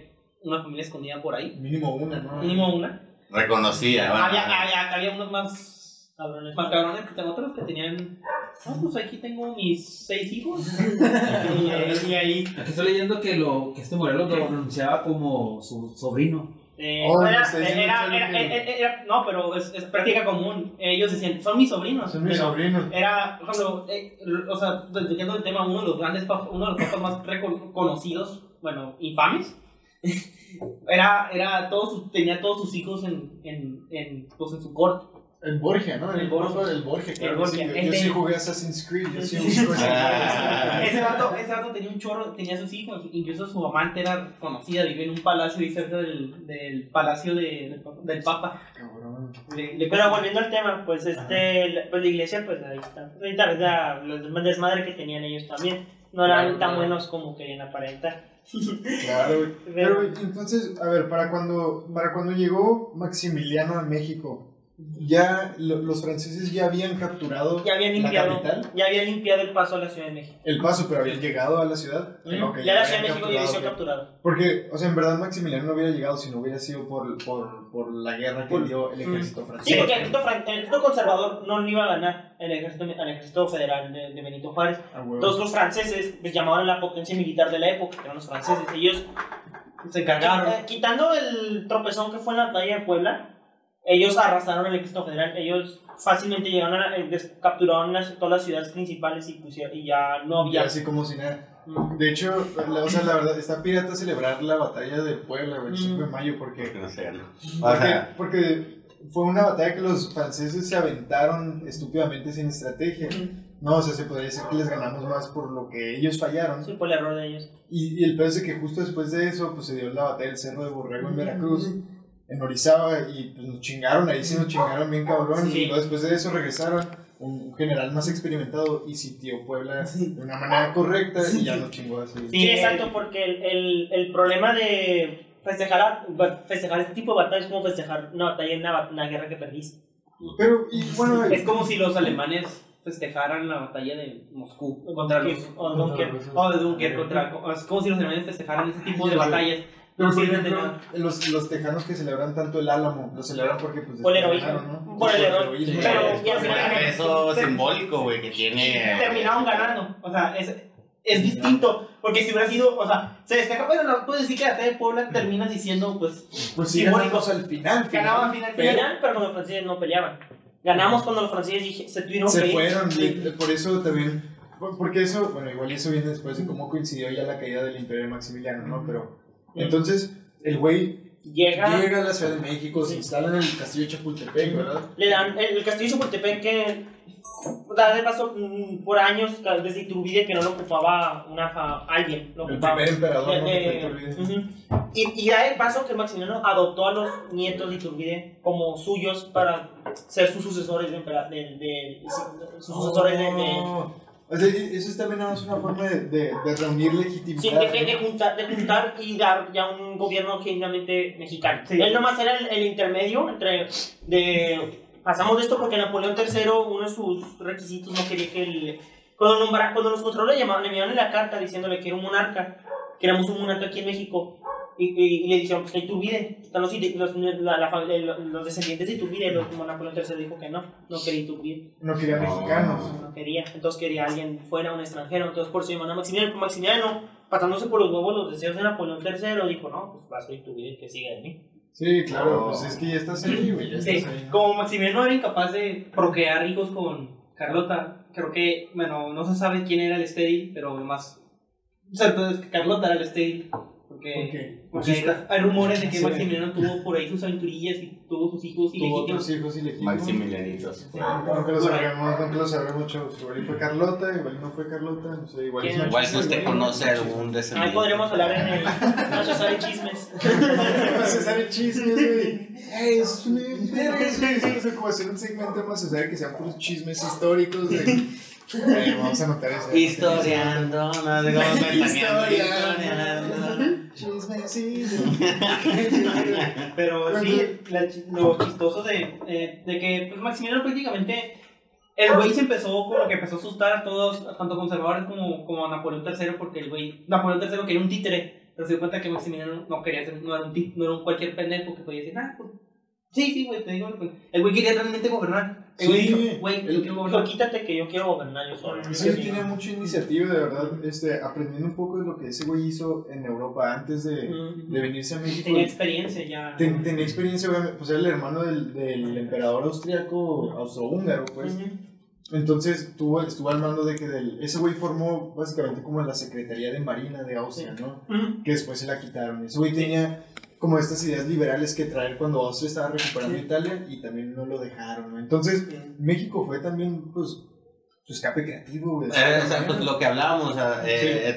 escondida por ahí. Mínimo una, ¿no? Mínimo una. Reconocía, bueno. Había unos más cabrones que otros que tenían. No, pues aquí tengo mis 6 hijos. y ahí. Aquí estoy leyendo que este Morelos lo pronunciaba como su sobrino. No, pero es práctica común. Ellos decían, son mis sobrinos. Son mis sobrinos. Era, cuando, o sea, desviando el tema, uno de los papas más reconocidos, bueno, infames, tenía todos sus hijos en su corte. El Borgia, ¿no? El Borgia, claro. Yo sí jugué Assassin's Creed. Ese vato tenía un chorro, tenía sus hijos. Incluso su amante era conocida, vivía en un palacio ahí cerca del palacio del Papa. Cabrón. Pero volviendo al tema, pues la iglesia, pues ahí está. Ahorita la desmadre que tenían ellos también. No eran tan buenos como querían aparentar. Claro, pero entonces, a ver, para cuando llegó Maximiliano a México, ya los franceses ya habían capturado la capital. Ya habían limpiado el paso a la Ciudad de México. El paso, pero habían llegado a la ciudad. Okay, ya la Ciudad de México ya había sido capturado. Porque, o sea, en verdad Maximiliano no hubiera llegado si no hubiera sido por la guerra que dio el ejército francés. Sí, porque el ejército conservador no iba a ganar al ejército federal de Benito Juárez. Entonces los franceses pues, llamaban a la potencia militar de la época, que eran los franceses. Ellos se encargaron. Quitando el tropezón que fue en la batalla de Puebla, ellos arrastraron el ejército federal. Ellos fácilmente llegaron capturaron todas las ciudades principales y ya no había. Así como si nada. De hecho, la verdad, está pirata celebrar la batalla de Puebla el 5 de mayo porque fue una batalla que los franceses se aventaron estúpidamente sin estrategia. No, o sea, se podría decir que les ganamos más por lo que ellos fallaron. Sí, por el error de ellos. Y el peor es que justo después de eso, pues se dio la batalla del Cerro de Borrego en Veracruz. En Orizaba, y pues nos chingaron, ahí sí nos chingaron bien cabrón, y luego después de eso regresaron un general más experimentado y sitió Puebla de una manera correcta y ya nos chingó así. Sí, exacto, porque el problema de festejar este tipo de batallas es como festejar una batalla en una guerra que perdiste. Pero, y bueno... Es como si los alemanes festejaran la batalla de Moscú contra los... O de Dunkerque es como si los alemanes festejaran ese tipo de batallas. Pero por ejemplo, los tejanos que celebran tanto el Álamo, lo celebran porque pues... Por el heroísmo, ¿no? Por el heroísmo. Pero eso simbólico, güey, que tiene... Terminaron ganando, o sea, es distinto, porque si hubiera sido, o sea, se destaca, bueno, no puedes decir que la batalla de Puebla terminas diciendo, pues sí ganamos al final. Ganaban final, pero cuando los franceses no peleaban. Ganamos cuando los franceses se tuvieron que ir. Se fueron, por eso también, porque eso, bueno, igual eso viene después de cómo coincidió ya la caída del Imperio de Maximiliano, ¿no? Pero, entonces, el güey llega a la Ciudad de México, se instala en el Castillo de Chapultepec, ¿verdad? Le dan el Castillo de Chapultepec que da de paso por años desde Iturbide que no lo ocupaba alguien. Lo ocupaba. El primer emperador, ¿no? Y da de paso que Maximiliano adoptó a los nietos de Iturbide como suyos para ser sus sucesores O sea, eso también es una forma de reunir legitimidad. Sí, de juntar y dar ya un gobierno genuinamente mexicano. Sí. Él nomás era el intermedio pasamos de esto porque Napoleón III, uno de sus requisitos, no quería que cuando nos controló le enviaron la carta diciéndole que era un monarca, que éramos un monarca aquí en México. Y le dijeron, pues Iturbide, están los descendientes de Iturbide, como Napoleón III dijo que no quería Iturbide. No quería mexicanos. No quería, entonces quería alguien fuera, un extranjero, entonces por eso llaman a Maximiliano. Maximiliano, pasándose por los huevos los deseos de Napoleón III, dijo, no, pues va a ser Iturbide que siga de mí. Sí, claro, pues es que ya estás ahí, güey, Sí, como Maximiliano era incapaz de procrear hijos con Carlota, creo que, bueno, no se sabe quién era el estéril, pero más, o sea, entonces Carlota era el estéril. Porque hay rumores de que Maximiliano tuvo por ahí sus aventurillas y tuvo sus hijos ilegítimos. Maximilianitos. Nunca lo sabremos, chavos. Igual fue Carlota, igual no fue Carlota. No sé, igual si usted conoce algún descendiente. Ahí podremos hablar en el César de Chismes. César de Chismes, güey. Es como hacer un segmento más, o sea, que sean puros chismes históricos, güey. Vamos a anotar eso. Historiando, no sé cómo Pero sí, lo chistoso de que pues, Maximiliano prácticamente, el güey se empezó como que empezó a asustar a todos, tanto conservadores como a Napoleón III, porque el güey, Napoleón III quería un títere, pero se dio cuenta que Maximiliano no quería ser, no era un cualquier pendejo que podía decir, pues, sí, güey, te digo, el güey quería realmente gobernar. El güey dijo, güey, yo quiero gobernar. Quítate que yo quiero gobernar yo solo. Sí, tiene mucha iniciativa, de verdad, aprendiendo un poco de lo que ese güey hizo en Europa antes de venirse a México. Tenía experiencia ya. Tenía experiencia, pues era el hermano del emperador austrohúngaro, pues. Entonces estuvo al mando de que ese güey formó básicamente como la Secretaría de Marina de Austria, ¿no? Que después se la quitaron. Ese güey tenía como estas ideas liberales que traer cuando Austria estaba recuperando Italia y también no lo dejaron, ¿no? Entonces México fue también pues su escape creativo, güey. O sea, pues lo que hablábamos, o sea,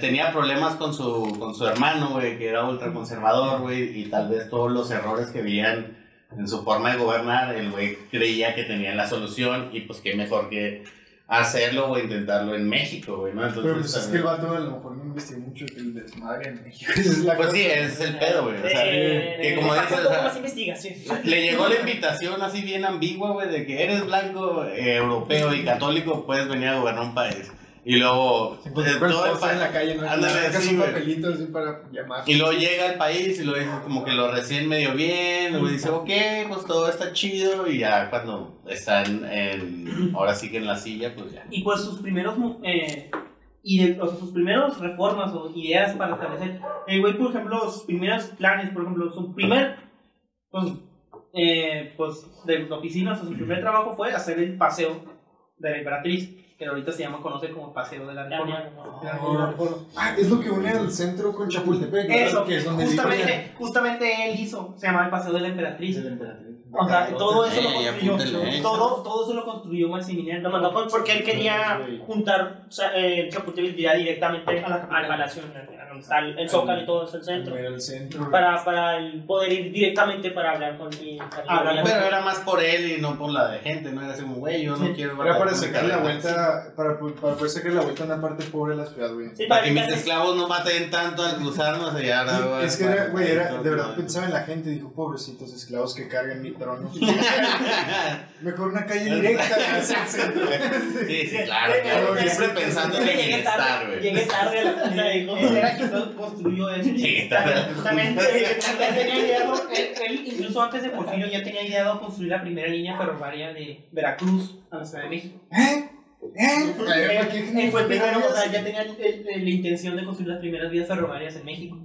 tenía problemas con su hermano, güey, que era ultraconservador, güey, y tal vez todos los errores que veían en su forma de gobernar, el güey creía que tenía la solución y pues qué mejor que hacerlo o intentarlo en México, güey, ¿no? Entonces, pero pues es que el vato a lo mejor no investigó mucho el desmadre en México. Pues sí, es el pedo, güey. O sea, que como dices, o sea, más investigación. Le llegó la invitación así bien ambigua, güey, de que eres blanco, europeo y católico, puedes venir a gobernar un país. Y luego todo el país en la calle, ¿no? Ándale, sí, un papelito así para llamar. Y luego llega al país y lo dice como que lo reciben medio bien, luego dice, ok, pues todo está chido, y ya cuando están ahora sí que en la silla, pues ya. Y pues sus primeros sus primeros reformas o ideas para establecer, el güey, por ejemplo, sus primeros planes, por ejemplo, su primer de oficinas, o su primer trabajo fue hacer el paseo de la Emperatriz, que ahorita se conoce como Paseo de la Reforma. Es lo que une al centro con Chapultepec, ¿no? Eso, que es donde justamente él hizo, se llamaba el Paseo de la Emperatriz. O sea, todo eso lo construyó, todo eso lo construyó Maximiliano. Lo mandó porque él quería juntar Chapultepec directamente al palacio, el Zócalo y todo eso, el centro. Para poder ir directamente para hablar con él. Pero era más por él y no por la de gente, no era así como, güey, yo no quiero... Era para sacar la vuelta, para poder sacar la vuelta a una parte pobre de la ciudad, güey. Sí, para que mis esclavos no maten tanto al cruzarnos allá. Es que era, güey, de verdad pensaba en la gente, dijo, pobrecitos esclavos que cargan mi trono. Mejor una calle directa hacia el centro. Sí, claro. Siempre pensando en el bienestar, güey. Llegué tarde a la punta de hijo. Era que construyó eso. También tenía ideado, él incluso antes de Porfirio ya tenía ideado construir la primera línea ferroviaria de Veracruz a la Ciudad de México. Fue el primero, o sea, ya tenía la intención de construir las primeras vías ferroviarias en México.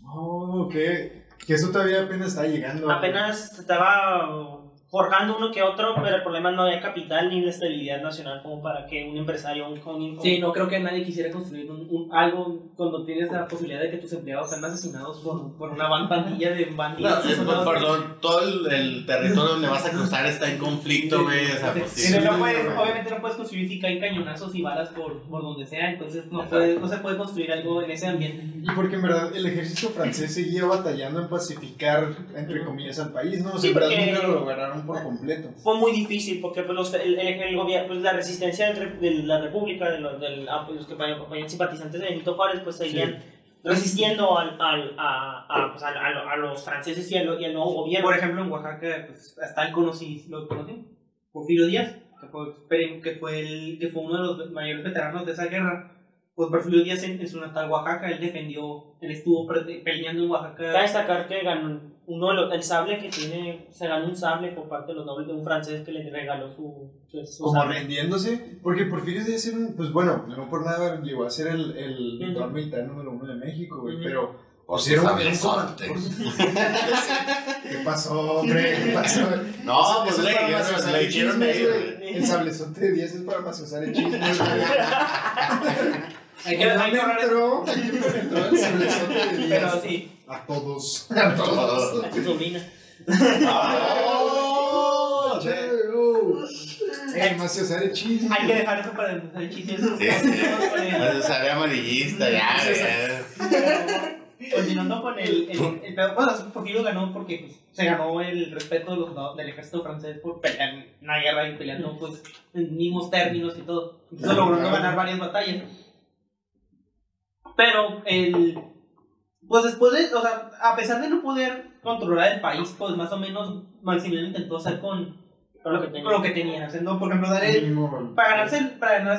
Oh, que eso todavía apenas está llegando. Apenas estaba forjando uno que otro, pero el problema no había capital ni la estabilidad nacional como para que un empresario, Sí, no creo que nadie quisiera construir algo cuando tienes la posibilidad de que tus empleados sean asesinados por una pandilla de bandidos. No, perdón, todo el territorio donde vas a cruzar está en conflicto, güey. O sea, pues, sí. Obviamente no puedes construir si caen cañonazos y balas por donde sea, entonces no se puede construir algo en ese ambiente. Y porque en verdad el ejército francés seguía batallando en pacificar, entre comillas, al país, ¿no? O sea, Sí, en verdad porque- nunca lo lograron por completo. fue muy difícil porque pues, el gobierno, pues, la resistencia de la república, de los que vayan simpatizantes de Benito Juárez, pues seguían resistiendo a los franceses y al nuevo gobierno. Por ejemplo, en Oaxaca pues, hasta el ¿lo conocen? Porfirio Díaz, que fue uno de los mayores veteranos de esa guerra. Pues Porfirio Díaz en su natal Oaxaca, él estuvo peleando en Oaxaca. Cabe destacar que ganó el sable que tiene, se ganó un sable por parte de los nobles de un francés que le regaló su Como sable. rindiéndose, porque Porfirio debe ser pues bueno, no por nada llegó a ser el dictador militar número 1 de México, güey, pero Por sí era sus un sablezotes. ¿Qué pasó, hombre? ¿Qué pasó? No, pues, Eso es güey, para eso maciosar le el hicieron chisme, medio, güey. El sablezote de 10 es para maciosar el chisme, güey. Hay que ahorrar eso. Aquí me entró el sablezote de 10. Pero sí, A todos. A todos. A su sobrina. ¡Oh! Maciosar el chisme. hay que dejar eso para empezar el chiste. Pues sale amarillista, ya, güey. Continuando con el pedo, bueno, Porfirio ganó porque pues, se ganó el respeto del ejército francés por pelear en una guerra y peleando pues, en mismos términos y todo. Entonces logrando ganar varias batallas. Pero pues después o sea, a pesar de no poder controlar el país, pues más o menos Maximiliano intentó hacer con lo que tenía. ¿No? Por ejemplo,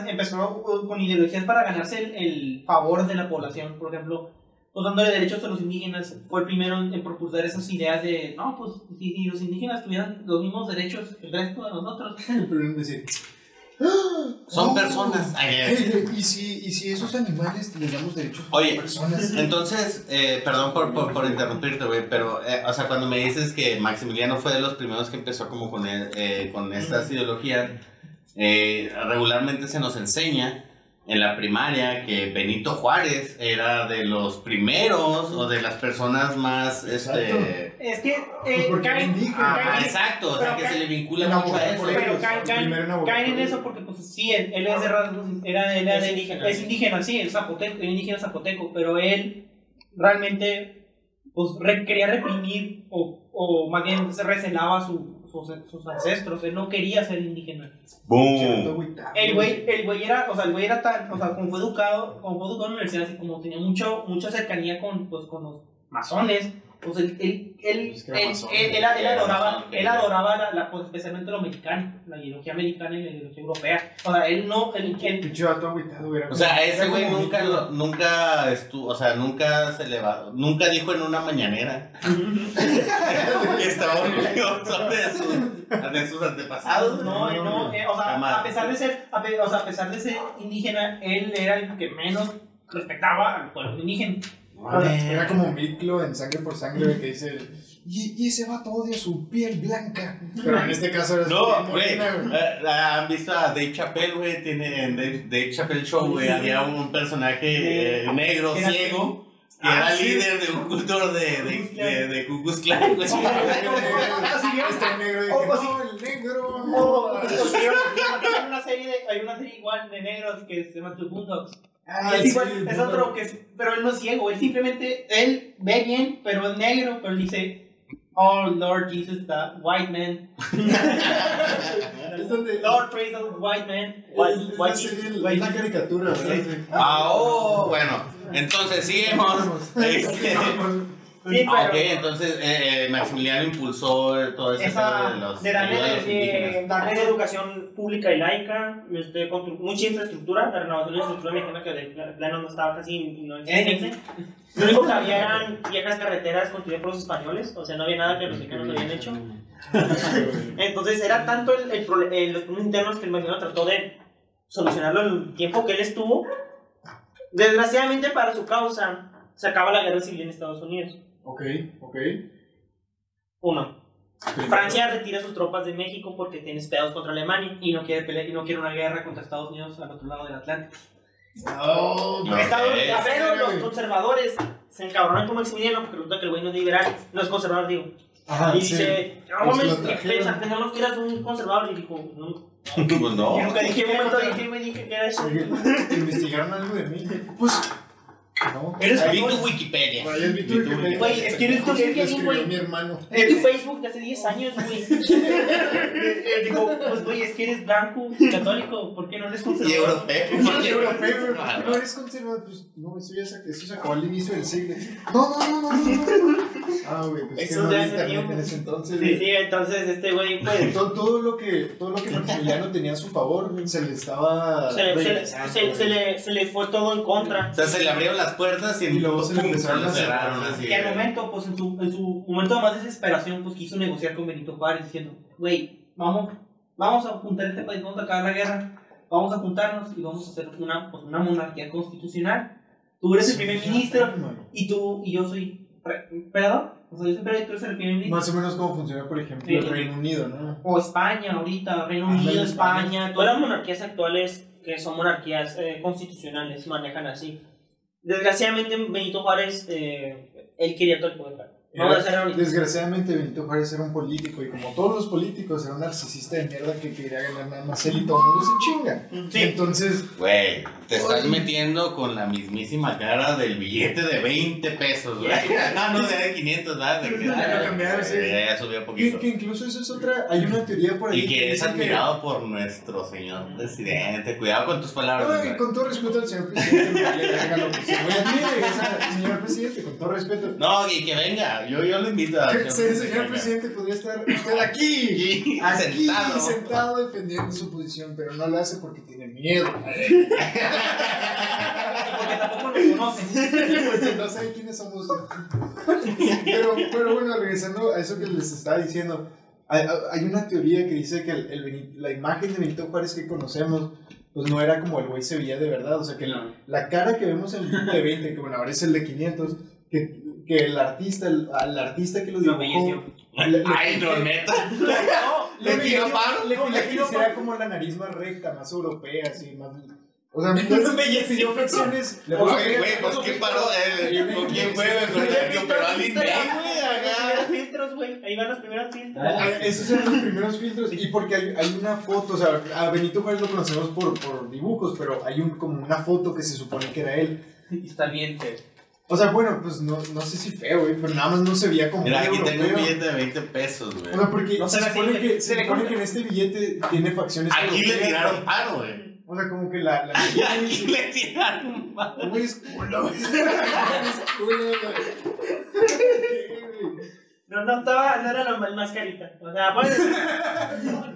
empezó con ideologías para ganarse el favor de la población. Por ejemplo, pues dándole derechos a los indígenas, fue el primero en propulsar esas ideas de, no, pues si los indígenas tuvieran los mismos derechos que el resto de nosotros. Pero es decir, Son personas. ¿Y si esos animales les damos derechos a Oye, personas? entonces, perdón por interrumpirte, güey, pero, o sea, cuando me dices que Maximiliano fue de los primeros que empezó como con estas ideologías, regularmente se nos enseña en la primaria que Benito Juárez era de los primeros o de las personas más, Es que Porque era indígena. exacto, o sea, que se le vincula Pero mucho a eso. pero Primero en abogar caen en por eso porque pues sí, él es de rasgos, Es indígena. Es indígena, sí, el indígena zapoteco, pero él realmente pues quería reprimir o más bien se recelaba sus ancestros, él no quería ser indígena. ¡Boom! El güey era tan, o sea, como fue educado en la universidad, así como tenía mucha cercanía con los masones, pues él adoraba pues, especialmente lo americano, la ideología americana y la ideología europea. O sea, él no, Pinche vato agüitado, güey. O sea, ese güey nunca estuvo, o sea, nunca se levantó, nunca dijo en una mañanera que estaba orgulloso de sus antepasados. no, o sea, Jamás. a pesar de ser indígena, él era el que menos respetaba al pueblo indígena. Era como Miklo en Sangre por Sangre, güey, que dice, y ese vato odia su piel blanca. Pero en este caso era su No, piel güey, morena, güey. ¿han visto a Dave Chappelle, güey? Tiene en Dave Chappelle Show, güey, había un personaje negro, Era ciego, que era sí. líder de un cultor de Ku Klux Klan, güey. Este negro, dije, no, el negro. Hay una serie igual de negros que se llama Two Boondocks. Ah, Es sí, igual, es otro pero él no es ciego, él simplemente, él ve bien, pero es negro, pero él dice, oh Lord Jesus, the white man. Es donde... Lord praise the white man. Es la serie, es la caricatura, ¿verdad? Bueno, entonces sigamos. Sí, Ok, pero entonces Maximiliano impulsó todo ese pedo de los de darle ayuda a los indígenas. Darle educación pública y laica, mucha infraestructura, la renovación de la infraestructura mexicana que de plano no estaba casi no existente. Lo único que había eran viejas carreteras construidas por los españoles, o sea, no había nada que los mexicanos habían hecho. Entonces era tanto los problemas internos que el Maximiliano trató de solucionarlo en el tiempo que él estuvo. Desgraciadamente para su causa se acaba la guerra civil en Estados Unidos. Ok. 1. Francia retira sus tropas de México porque tiene pedos contra Alemania Y no quiere pelear, y no quiere una guerra contra Estados Unidos al otro lado del Atlántico. Pero los conservadores se encabronan con Maximiliano porque resulta que el güey no es liberal, no es conservador, digo. Ajá, Y dice, no Pues mames, lo trajeron. pensamos que eras un conservador. Y dijo, no. Pues no. Y nunca dije, ¿qué momento dije que era eso? Oye, ¿investigaron algo de mí? Pues, no. Vi tu Wikipedia. Vi tu Wikipedia. Güey, es que eres tu LinkedIn, escribió güey. mi hermano. Es tu Facebook de hace 10 años, güey. Digo, pues güey, es que eres blanco, católico, ¿por qué no eres Y conservador? europeo. Porque europeo, no eres conservador. Pues, no, eso se acabó al inicio del siglo. No. Ah, güey, pues Eso que no ya había hace internet tiempo. en ese entonces. Sí, entonces este güey, pues. Todo lo que Maximiliano tenía a su favor, se le estaba. Se le fue todo en contra. O sea, se le abrieron las puertas y luego se le empezaron a cerraron así. Que al momento, pues en su momento de más desesperación, pues quiso negociar con Benito Juárez diciendo, güey, vamos a juntar este país, vamos a acabar la guerra, vamos a juntarnos y vamos a hacer una monarquía constitucional. Tú eres el primer ministro y yo soy emperador. O sea, yo soy emperador y tú eres el primer ministro. Más o menos como funciona, por ejemplo, Sí. el Reino Unido, ¿no? O España ahorita, Reino Ándale, Unido, España, Todas las monarquías actuales que son monarquías constitucionales manejan así. Desgraciadamente Benito Juárez, él quería todo el poder. Vamos a hacer ahorita. Desgraciadamente Benito Juárez era un político y como todos los políticos era un narcisista de mierda que quería ganar nada más él y todo el mundo se chinga. Sí. Entonces, Güey, te estás metiendo con la mismísima cara del billete de 20 pesos, güey. No, de 500, ¿verdad? Ya lo cambiaron, sí. Ya subió un poquito. que incluso eso es otra, hay una teoría por ahí Y que es dice admirado por nuestro señor presidente. Cuidado con tus palabras. Ay, güey. con todo respeto al señor presidente, me vale verga lo que sea. Voy a admirar, señor presidente, con todo respeto. No, y que venga, yo lo invito a... Señor presidente, podría estar usted aquí sentado defendiendo su posición, pero no lo hace porque tiene miedo. porque tampoco nos conocen. Porque no sabe quiénes somos. Pero bueno, regresando a eso que les estaba diciendo, hay una teoría que dice que la imagen de Benito Juárez que conocemos pues no era como el güey se veía de verdad, o sea que la cara que vemos en el de 20, que bueno, ahora es el de 500, que el artista, al artista que lo dibujó... Ay, no, neta. Le tiró paro. Le quisiera como la nariz más recta, más europea, así, más... O sea, le pidió flexiones. Güey, pues ¿qué paró? ¿Con quién fue? Pero alguien güey, Los primeros filtros, güey. Ahí van los primeros filtros. Esos eran los primeros filtros. Y porque hay una foto, o sea, a Benito Juárez lo conocemos por dibujos, pero hay como una foto que se supone que era él. Y está bien feo. O sea, bueno, pues no sé si feo, güey, pero nada más no se veía como mira, aquí europeo. tengo un billete de 20 pesos, güey. O sea, porque No se supone que en este billete tiene facciones Aquí le europeas. tiraron paro, güey. O sea, como que la Aquí le tiraron paro. Güey, es culo, güey. Es culo, güey. No era la mascarita. O sea, pues. No.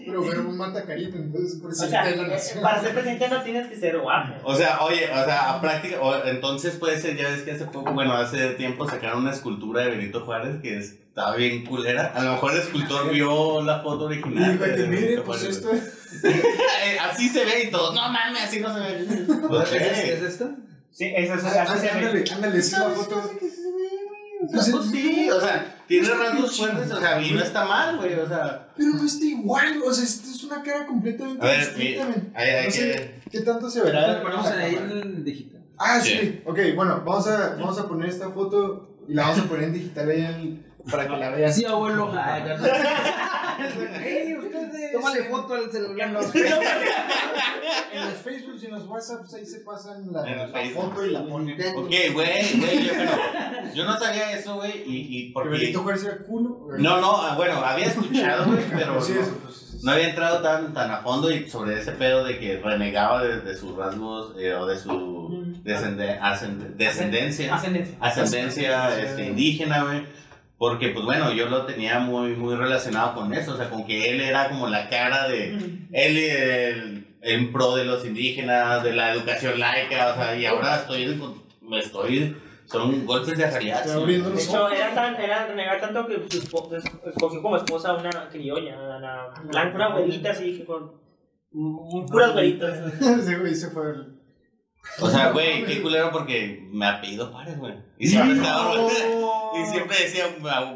Pero verbo mata carita, entonces O presidente sea, de la nación. para ser presidente no tienes que ser guapo. O sea, a práctica, entonces puede ser, ya ves que hace poco, bueno, hace tiempo sacaron una escultura de Benito Juárez que estaba bien culera. A lo mejor el escultor vio la foto original. Y digo, de mire, Benito pues Juárez. esto es... Así se ve y todo. No mames, así no se ve. ¿Es esta? Sí, eso es así se ve. Ándale, es la foto. Pues sí, o sea, tiene rasgos fuertes, o sea, y no está mal, güey, o sea. Pero no está igual, o sea, esto es una cara completamente A ver, distinta, men. hay No sé que... qué tanto se verá. Lo ponemos ahí en el digital. Ah, sí. Sí. Ok, bueno, vamos a poner esta foto y la vamos a poner en digital ahí para que la vean. Sí, abuelo. Hey, ustedes. Tómale foto al celular. En los Facebook y en los WhatsApps ahí se pasan En la el Facebook. foto y la ponen. Ok, güey, yo no sabía eso, güey, y ¿Que porque... Benito Juárez era culo? No, bueno, había escuchado, güey, pero Sí, no, eso, pues, no había entrado tan a fondo y sobre ese pedo de que renegaba de sus rasgos o de su ascendencia indígena, güey. Porque, pues bueno, yo lo tenía muy relacionado con eso, o sea, con que él era como la cara de... Él en pro de los indígenas, de la educación laica, o sea, y ahora son golpes de realidad. Estoy abriendo De los hecho, ojos. era renegar tanto que escogió como esposa a una criolla, una blanca, una güerita así que con Puras güeritas. Ese güey se fue el... O sea, güey, qué culero porque me apellido Juárez, güey. Y siempre estaba... Y siempre decía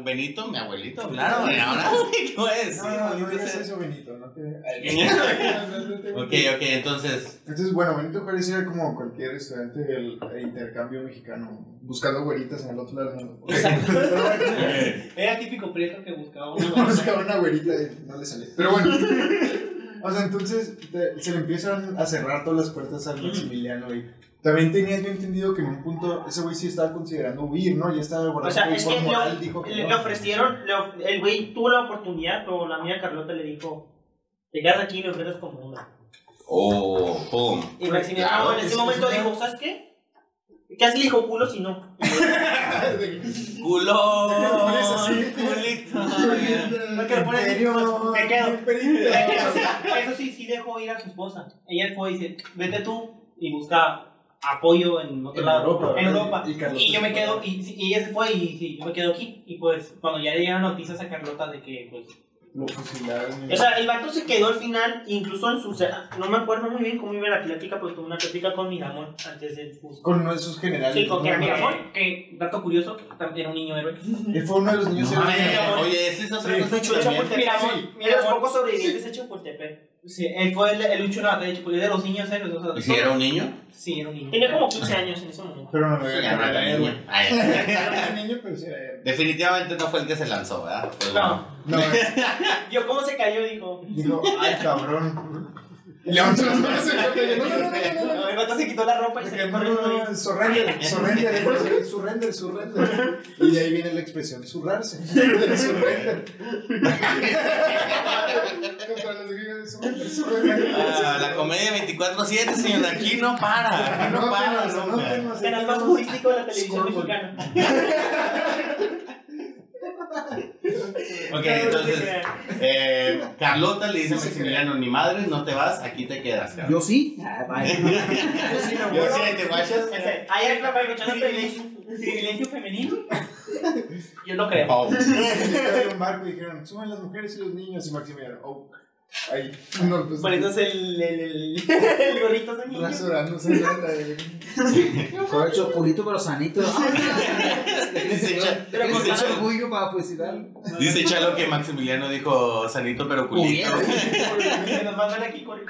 Benito, mi abuelito, claro, güey. Ahora, ¿qué voy a decir? No digas eso, Benito, no te... Ok, entonces... Entonces, bueno, Benito Juárez era como cualquier estudiante del intercambio mexicano, buscando güeritas en el otro lado del mundo. Exacto. Era típico prieto que buscaba una güerita y no le salía. Pero bueno... O sea, entonces se le empiezan a cerrar todas las puertas al Maximiliano y también tenía yo entendido que en un punto ese güey sí estaba considerando huir, ¿no? Ya estaba O sea, es que moral, dijo que le ofrecieron, el güey tuvo la oportunidad, pero la amiga Carlota le dijo, te quedas aquí y me ofreces como una. Oh, pum. Y Maximiliano en ese momento dijo, ¿sabes qué? Casi le dijo culo si no. Culo. Culito. No, que le pones me quedo. Eso sí dejó ir a su esposa. Ella fue y dice, vete tú y busca apoyo en otro lado. En Europa. Y yo me quedo, y ella se fue y yo me quedo aquí. Y pues cuando ya llegaron noticias a Carlota de que pues lo fusilaron. O sea, el vato se quedó al final, incluso en su... No me acuerdo muy bien cómo iba la plática, pues tuve una plática con Miramón antes del curso. Con uno de sus generales. Sí, con Miramón. Que, dato curioso, era un niño héroe. Él fue uno de los niños héroes. Oye, ese es otra cosa. Miramón, de los pocos sobrevivientes de Chapultepec. Sí, él fue el lucho en la batalla de Chapultepec, de los niños héroes. ¿Y si era un niño? Sí, era un niño. Tenía como 15 años en ese momento. Pero no era niño. Era un niño, pero sí era héroe. Definitivamente no fue el que se lanzó, ¿verdad? Pues no. Yo, ¿cómo se cayó? Dijo, ay, cabrón. Y levantó las manos y no. El vato se quitó la ropa y se quedó surrender. Y de ahí viene la expresión zurrarse. Surrender. La comedia 24/7, señor, aquí no para. No para. El canal más humorístico de la televisión mexicana. Ok, entonces Carlota le dice a Maximiliano, ni madre, no te vas, aquí te quedas, Carlos. Yo sí. Yo sí, te vayas. Hay aprovechando el privilegio femenino. Yo no creo. Estaba en un barco y dijeron, suben las mujeres y los niños y Maximiliano, oh. Ahí, no, pues, poniéndose el gorrito de niño. Rasurándose nada. Con el chocolito pero sanito. Dice orgullo para fusilar. Dice Chalo que Maximiliano dijo sanito pero culito. Nos mandan aquí con el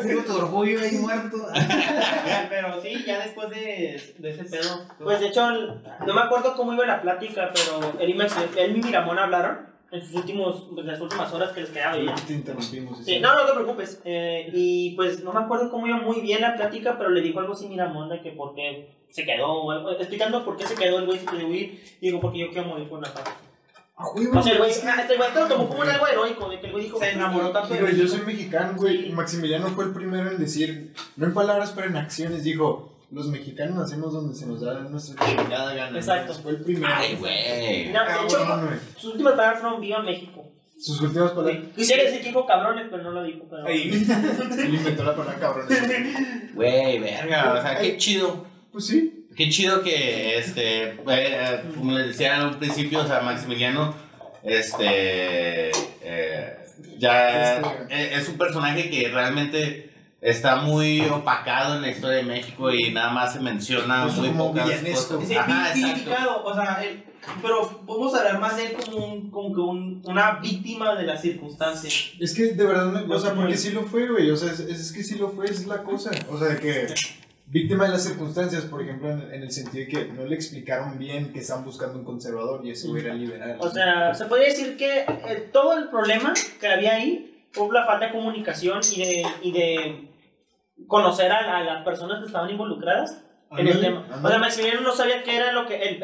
Tengo tu orgullo ahí muerto. Pero sí, ya después de ese pedo. Pues de hecho, no me acuerdo cómo iba la plática, pero él y Miramón hablaron. En sus las últimas horas que les quedaba ya. Te interrumpimos. Sí, no te preocupes. Y pues no me acuerdo cómo iba muy bien la plática, pero le dijo algo así Miramón de que por qué se quedó, explicando por qué se quedó el güey sin querer huir. Y digo, porque yo quiero morir por una paz. O sea, el güey te lo tomó como algo heroico, de que el güey dijo, se enamoró tanto de yo soy mexicano, güey. Y Maximiliano fue el primero en decir, no en palabras, pero en acciones, dijo. Los mexicanos nacemos donde se nos da nuestra chingada gana. Exacto. Fue el primero. Ay, güey. De hecho, sus últimas palabras fueron viva México. Sus últimas palabras. Quisiera decir que dijo cabrones, pero no lo dijo. Pero... Él inventó la palabra cabrones. Güey, verga. O sea, qué chido. Pues sí. Qué chido que, como les decía en un principio, o sea, Maximiliano, ya es un personaje que realmente está muy opacado en la historia de México y nada más se menciona muy pocas cosas. Sí, vilificado, o sea, pero podemos hablar más de él como una víctima de las circunstancias. Es que de verdad, o sea, porque sí lo fue, güey, o sea, es que sí lo fue, es la cosa, o sea, que víctima de las circunstancias, por ejemplo, en el sentido de que no le explicaron bien que están buscando un conservador y ese güey era liberal. O sea, se podría decir que todo el problema que había ahí fue la falta de comunicación y de conocer a las personas que estaban involucradas en el tema. O sea, Maximiliano no sabía qué era lo que el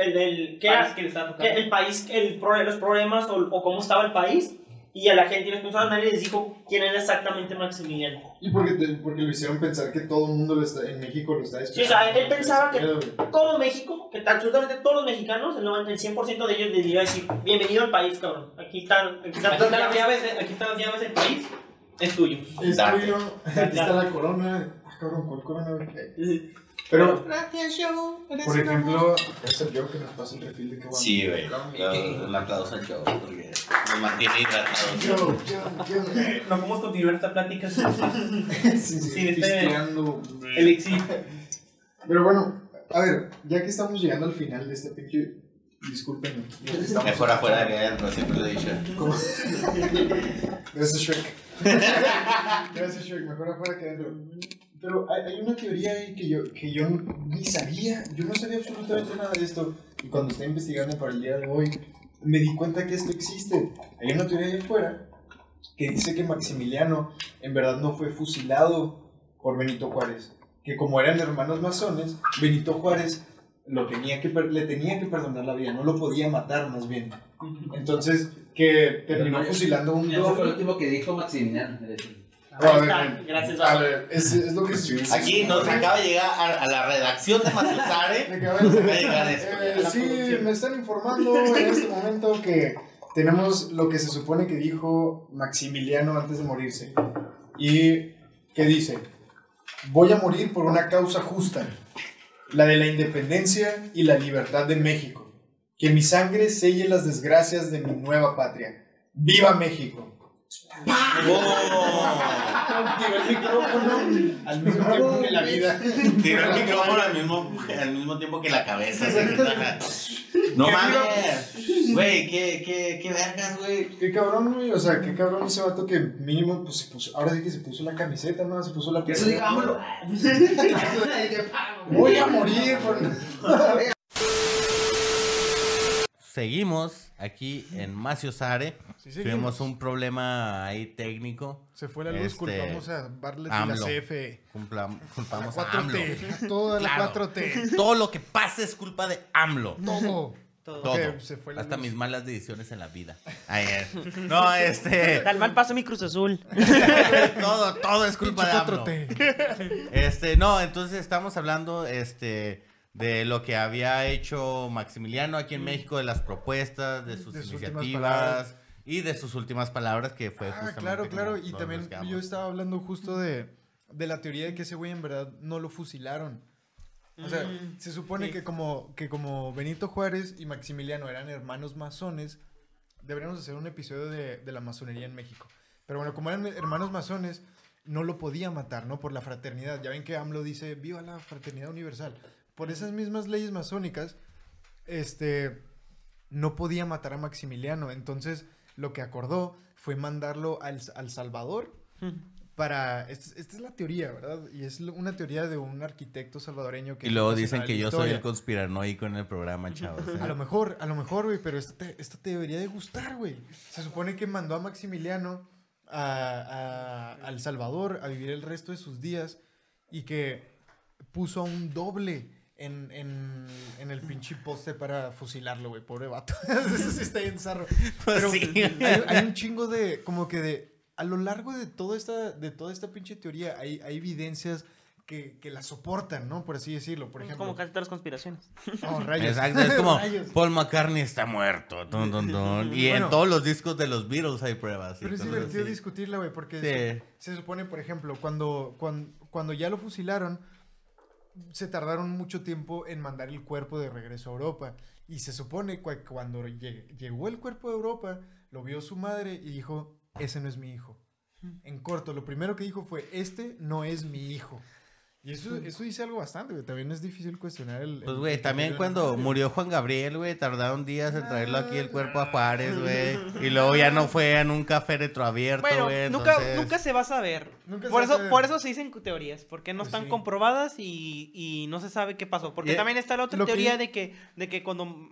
país, los problemas o cómo estaba el país, y a la gente irresponsable nadie les dijo quién era exactamente Maximiliano. Y porque lo hicieron pensar que todo el mundo en México lo está esperando. Sí, o sea, él pensaba que todo México, que absolutamente todos los mexicanos, el 100% de ellos les iba a decir, bienvenido al país, cabrón. Aquí están las llaves del país. Es tuyo. Es tuyo. Aquí está la corona. Ah, cabrón, ¿cuál corona? Pero, por ejemplo, es el Joe que nos pasa el refil de que bueno. Sí, güey. Un aplauso al Joe porque nos mantiene hidratados. No podemos continuar esta plática sin este pisteando. elixir. Pero bueno, a ver, ya que estamos llegando al final de este pinche... Discúlpenme. Mejor afuera que adentro, siempre lo he dicho. Gracias, Shrek. Gracias, Shrek. Mejor afuera que adentro. Pero hay una teoría ahí que yo ni sabía. Yo no sabía absolutamente nada de esto. Y cuando estaba investigando para el día de hoy, me di cuenta que esto existe. Hay una teoría ahí afuera que dice que Maximiliano en verdad no fue fusilado por Benito Juárez. Que como eran hermanos masones, Benito Juárez le tenía que perdonar la vida, no lo podía matar más bien. Entonces, que terminó fusilando un Eso fue lo doble. último que dijo Maximiliano. Gracias, a ver, es lo que Aquí nos acaba de llegar a la redacción de Maciosare. acaba de llegar esto. Sí, me están informando en este momento que tenemos lo que se supone que dijo Maximiliano antes de morirse. Y que dice: voy a morir por una causa justa, la de la independencia y la libertad de México. Que mi sangre selle las desgracias de mi nueva patria. ¡Viva México! Tiró el micrófono al mismo tiempo que la vida. Tiró el micrófono al mismo tiempo que la cabeza. No mames. Güey, qué vergas, güey. Qué cabrón, güey. O sea, qué cabrón ese vato que mínimo pues, se puso. Ahora sí que se puso la camiseta, ¿no? Se puso la Eso playera. digámoslo. Voy a morir por... Seguimos aquí en Maciosare. Sí, seguimos. Tuvimos un problema ahí técnico. Se fue la luz, culpamos a Bartlett y la AMLO. CFE. Culpamos La a AMLO. 4T, toda la Claro. 4T. Todo lo que pasa es culpa de AMLO. Todo. Todo. Que se fue la Hasta luz. mis malas decisiones en la vida. No, Tal mal paso mi Cruz Azul. todo es culpa de AMLO. 4T. No, entonces estamos hablando, de lo que había hecho Maximiliano aquí en México, de las propuestas, de sus De sus últimas iniciativas palabras. y de sus últimas palabras, que fue justamente Claro. como Y nos también quedamos. yo estaba hablando justo de la teoría de que ese güey en verdad no lo fusilaron. O sea, se supone que como Benito Juárez y Maximiliano eran hermanos masones, deberíamos hacer un episodio de la masonería en México. Pero bueno, como eran hermanos masones, no lo podía matar, ¿no? Por la fraternidad. Ya ven que AMLO dice, viva la fraternidad universal. Por esas mismas leyes masónicas, no podía matar a Maximiliano. Entonces, lo que acordó fue mandarlo al Salvador para... Esta es la teoría, ¿verdad? Y es una teoría de un arquitecto salvadoreño que... Y luego es dicen que yo soy el historia. conspiranoico en el programa, chavos. A lo mejor, güey, pero esta te debería de gustar, güey. Se supone que mandó a Maximiliano a El Salvador a vivir el resto de sus días y que puso a un doble en el pinche poste para fusilarlo, güey. Pobre vato. Eso sí está bien zarro. Pero sí. hay un chingo de, como que de... A lo largo de toda esta pinche teoría hay evidencias que la soportan, ¿no? Por así decirlo. Por ejemplo... Como casi todas las conspiraciones. Oh, rayos. Exacto, es como Rayos. Paul McCartney está muerto. Tun, tun, tun. Y Bueno. en todos los discos de los Beatles hay pruebas. Pero es entonces, divertido sí. discutirla, güey, porque Sí. se supone, por ejemplo, cuando ya lo fusilaron, se tardaron mucho tiempo en mandar el cuerpo de regreso a Europa. Y se supone que cuando llegó el cuerpo de Europa, lo vio su madre y dijo, ese no es mi hijo. En corto, lo primero que dijo fue, este no es mi hijo. Y eso dice algo bastante, güey. También es difícil cuestionar el... Pues, güey, también cuando murió Juan Gabriel, güey, tardaron días en traerlo aquí el cuerpo a Juárez, güey. Y luego ya no fue en un café retroabierto, Bueno, güey. nunca, entonces- nunca se va a saber. Nunca se Por va a eso, saber. por eso se dicen teorías, porque no Pues están sí. comprobadas y no se sabe qué pasó. Porque Y- también está la otra lo que- teoría de que cuando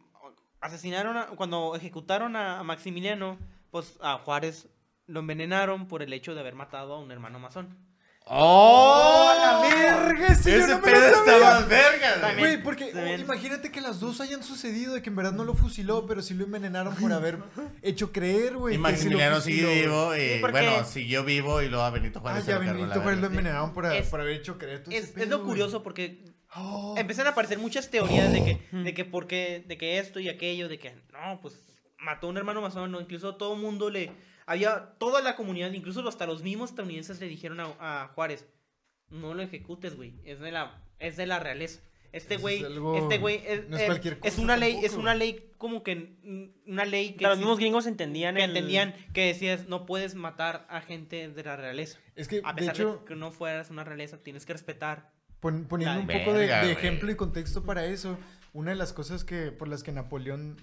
cuando ejecutaron a Maximiliano, pues a Juárez lo envenenaron por el hecho de haber matado a un hermano masón. ¡Oh! ¡La verga! Sí, yo Ese no me pedo lo está sabía. más verga, güey. También. Güey, porque También. imagínate que las dos hayan sucedido, de que en verdad no lo fusiló, pero sí lo envenenaron por haber hecho creer, güey. Y que Maximiliano sí lo sigue fusiló, güey. vivo y, Sí, porque- bueno, siguió vivo y luego a Benito Ah, Juárez se ya lo cargó Benito la Juárez lo verga. envenenaron por Es- haber hecho creer todo ese Es pedo, lo güey. curioso porque Oh. empiezan a aparecer muchas teorías de que esto y aquello, de que no, pues mató a un hermano masón, ¿no? Incluso todo el mundo toda la comunidad, incluso hasta los mismos estadounidenses le dijeron a Juárez, no lo ejecutes, güey, es de la es de la realeza. Este Eso güey, es algo- no es cualquier cosa es una ley, tampoco. es una ley como que una ley que Que los mismos existe, gringos entendían que entendían que decías no puedes matar a gente de la realeza. Es que, A de pesar hecho, de que no fueras una realeza, tienes que respetar. poniendo un La poco verga, de güey. ejemplo y contexto para eso, una de las cosas por las que Napoleón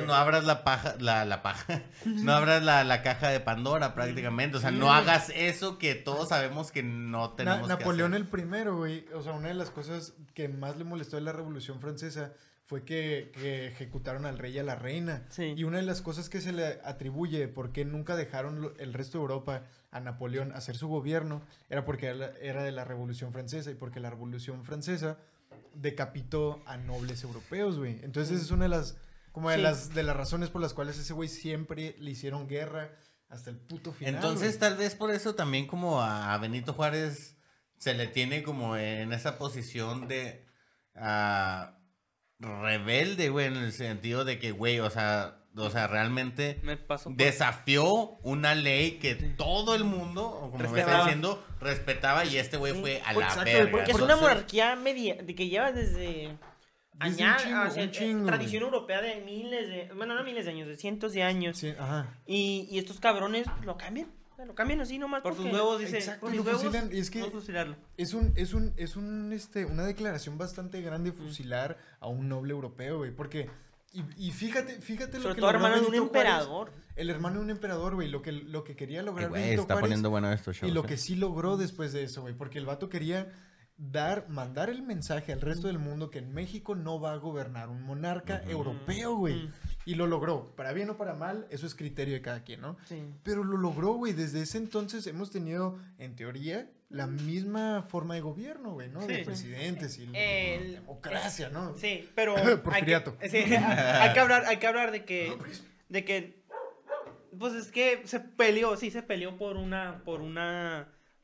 No abras la paja, la paja. No abras la caja de Pandora prácticamente. O sea, no hagas eso que todos sabemos que no tenemos Napoleón que el primero, güey, o sea, una de las cosas que más le molestó de la Revolución Francesa fue que ejecutaron al rey y a la reina. Sí. Y una de las cosas que se le atribuye por qué nunca dejaron el resto de Europa a Napoleón hacer su gobierno era porque era de la Revolución Francesa y porque la Revolución Francesa decapitó a nobles europeos, güey. Entonces esa es una de las de las razones por las cuales ese güey siempre le hicieron guerra hasta el puto final. Entonces, güey. tal vez por eso también como a Benito Juárez se le tiene como en esa posición de rebelde, güey, en el sentido de que, güey, o sea, realmente Me pasó por- desafió una ley que todo el mundo, o como me está Respetaba. diciendo, respetaba y este güey fue a la Exacto, verga. Porque es una Entonces, monarquía de que lleva desde Desde un chingo, tradición europea de miles de, bueno, no miles de años, de cientos de años. Sí, ajá. Y estos cabrones lo cambian así nomás. Por sus porque- huevos, dice. Exacto, por y sus lo huevos, fusilan, y es que- vamos a fusilarlo. Es una declaración bastante grande fusilar a un noble europeo, güey, porque y fíjate lo Sobre que todo logró hermano de un Benito Juárez, emperador. el hermano de un emperador, güey, lo que quería lograr güey, Benito está Juárez poniendo bueno esto, y shows, lo que sí logró después de eso, güey, porque el vato quería mandar el mensaje al resto del mundo que en México no va a gobernar un monarca europeo, güey. Y lo logró, para bien o para mal, eso es criterio de cada quien, ¿no? Sí. Pero lo logró, güey. Desde ese entonces hemos tenido, en teoría, la misma forma de gobierno, güey, ¿no? De Sí. presidentes y El- democracia, ¿no? Sí, pero Porfiriato. hay que hablar de que pues es que se peleó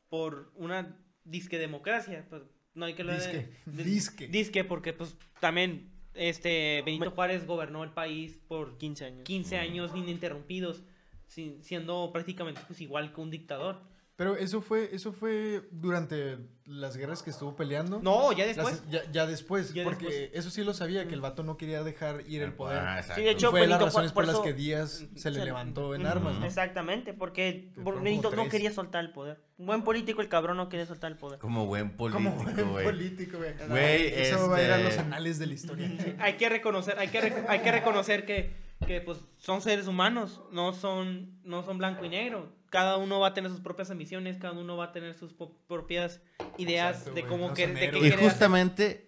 por una disque democracia, pues no hay que hablar disque porque pues también Benito Juárez gobernó el país por 15 años. 15 años ininterrumpidos, siendo prácticamente pues igual que un dictador. Pero eso fue durante las guerras que estuvo peleando. No, ya después. Ya después, Ya porque después. eso sí lo sabía, que el vato no quería dejar ir el poder. exacto. Sí, de Y hecho, fue de las Benito razones por por las eso- que Díaz se le levantó en Ujú, armas, ¿no? Exactamente, porque Que fueron Benito como no 3. quería soltar el poder. Un buen político, el cabrón no quería soltar el poder. Como buen Como político, buen güey. político, güey. Güey, Eso va a ir a los anales de la historia. Hay que reconocer que pues son seres humanos, no son blanco y negro. Cada uno va a tener sus propias ambiciones, cada uno va a tener sus propias ideas Exacto, de güey, cómo no que son de qué héroes. Y quiere hacer. justamente,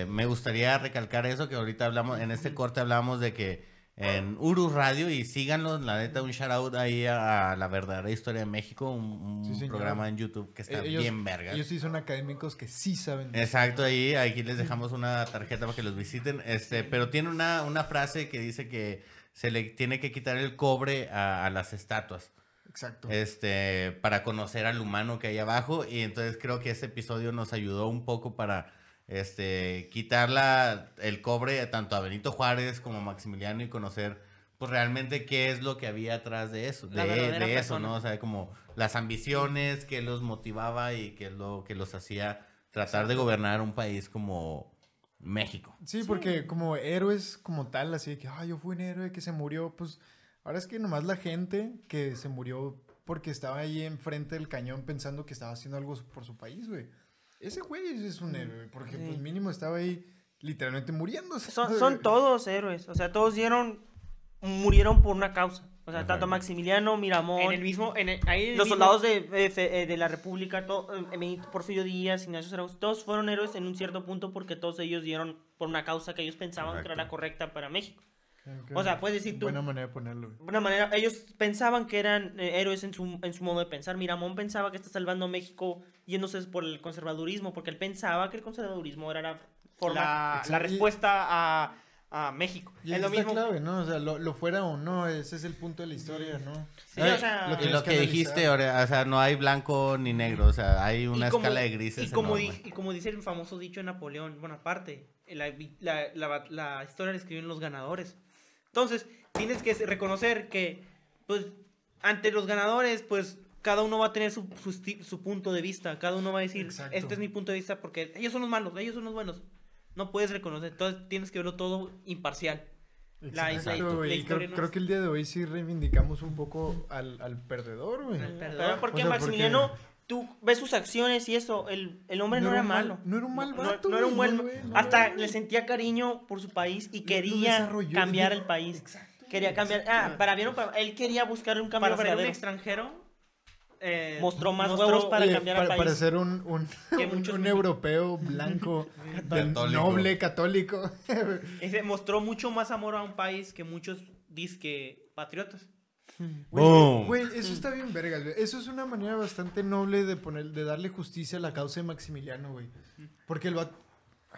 me gustaría recalcar eso que ahorita hablamos, en este corte hablamos de que en Urus Radio, y síganlos, la neta, un shout out ahí a La Verdadera Historia de México, un Sí, señor. programa en YouTube que está bien verga. Ellos sí son académicos que sí saben. Exacto, aquí les dejamos una tarjeta para que los visiten, pero tiene una frase que dice que se le tiene que quitar el cobre a las estatuas. Exacto. Para conocer al humano que hay abajo, y entonces creo que este episodio nos ayudó un poco para quitar el cobre tanto a Benito Juárez como a Maximiliano y conocer pues realmente qué es lo que había atrás de eso, La de verdadera eso, persona. ¿no? O sea, como las ambiciones, qué los motivaba y qué es lo que los hacía tratar de gobernar un país como México. Sí, porque como héroes como tal, así de que, yo fui un héroe que se murió, pues ahora es que nomás la gente que se murió porque estaba ahí enfrente del cañón pensando que estaba haciendo algo por su país, güey. Ese güey es un héroe, porque Sí. pues mínimo estaba ahí literalmente muriéndose. Son todos héroes, o sea, todos murieron por una causa. O sea, Ajá. tanto Maximiliano, Miramón, En el mismo, ahí en el los mismo- soldados de la República, Benito Porfirio Díaz, Ignacio Zaragoza, todos fueron héroes en un cierto punto porque todos ellos dieron por una causa que ellos pensaban que era Correcto. la correcta para México. Ok. O sea, puedes decir tú, Buena manera de ponerlo, güey. de una manera, ellos pensaban que eran héroes en su modo de pensar. Miramón pensaba que está salvando a México yéndose por el conservadurismo, porque él pensaba que el conservadurismo era la forma... la Exacto. respuesta a México. Y Es es lo mismo. clave, ¿no? O sea, lo fuera o no, ese es el punto de la historia, ¿no? Sí, o sea, Lo Y tienes lo que que analizar. dijiste, o sea, no hay blanco ni negro, o sea, hay una Y como- escala de grises y como, enorme. y como dice el famoso dicho de Napoleón, bueno, aparte, la historia la escriben los ganadores. Entonces, tienes que reconocer que, pues, ante los ganadores, pues, cada uno va a tener su punto de vista. Cada uno va a decir, Exacto. este es mi punto de vista porque ellos son los malos, ellos son los buenos. No puedes reconocer, entonces tienes que verlo todo imparcial. Exacto, güey. historia no Creo es- que el día de hoy sí reivindicamos un poco al perdedor, güey. Al perdedor. Pero porque O sea, Maximiliano, tú ves sus acciones y eso, el hombre no era malo. No era un mal vato, No era un güey, buen... güey, no, hasta güey. le sentía cariño por su país y Lo quería desarrolló, cambiar dijo- el país. Quería cambiar... para bien o para... Él quería buscar un cambio Para ser un verdadero. extranjero, mostró más huevos para Oye, cambiar al país. para ser un Que muchos un mexicanos- europeo blanco, Católico. noble, católico. mostró mucho más amor a un país que muchos disque patriotas. Boom. Güey, eso está bien vergas, güey. Eso es una manera bastante noble de darle justicia a la causa de Maximiliano, güey. Porque el vato...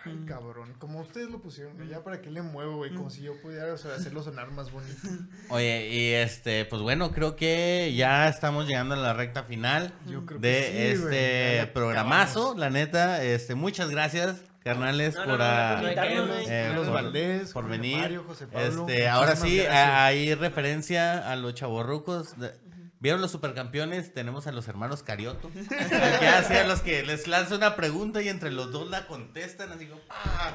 Ay, cabrón, como ustedes lo pusieron, güey, ya para qué le muevo, güey, como si yo pudiera, o sea, hacerlo sonar más bonito. Oye, y pues bueno, creo que ya estamos llegando a la recta final Yo creo de que sí, güey, este ya la programazo, acabamos. la neta, muchas gracias, carnales, No, por, no, a- no, invitarnos, güey. Carlos por- Valdés, por Jorge venir. Mario, José Pablo, Ahora muchísimas sí, gracias. hay referencia a los chavorrucos. ¿Vieron los supercampeones? Tenemos a los hermanos Carioto. Que hacen los que les lanza una pregunta y entre los dos la contestan. Así como, ¡ah!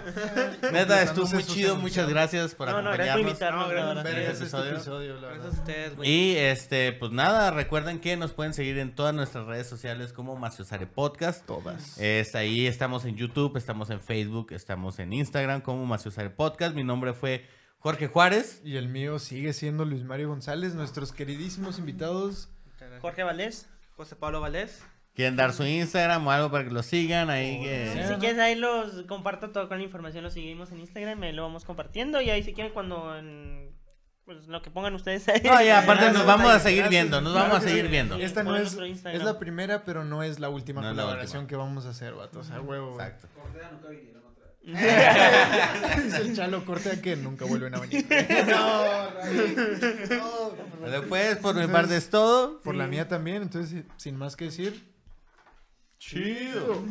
Neta, estuvo muy sus chido. emociones. Muchas gracias por No, gracias por acompañarnos. invitarnos. la verdad. Vergas este este episodio, la Gracias verdad. a ustedes, güey. Y pues nada, recuerden que nos pueden seguir en todas nuestras redes sociales como Maciosare Podcast. Todas. Ahí estamos en YouTube, estamos en Facebook, estamos en Instagram como Maciosare Podcast. Mi nombre fue Jorge Juárez. Y el mío sigue siendo Luis Mario González, nuestros queridísimos invitados. Jorge Valdés. José Pablo Valdés. ¿Quieren dar su Instagram o algo para que lo sigan? Ahí Sí, Si ¿no? quieres ahí los comparto todo con la información, lo seguimos en Instagram, lo vamos compartiendo y ahí si quieren pues lo que pongan ustedes ahí. No, ya, aparte Gracias, nos vamos a gracias, seguir gracias. viendo, nos Claro vamos a que seguir sí. viendo. Esta no Por es, nuestro Instagram. es la primera, pero no es la última No es la colaboración última. que vamos a hacer, vato. O sea, huevo. güey. Exacto. Cortea nunca vinieron otra vez. Dice el Chalo Cortea que nunca vuelven a venir. No, no. Después, por mi parte es todo. Por la mía también, entonces, sin más que decir. Chido.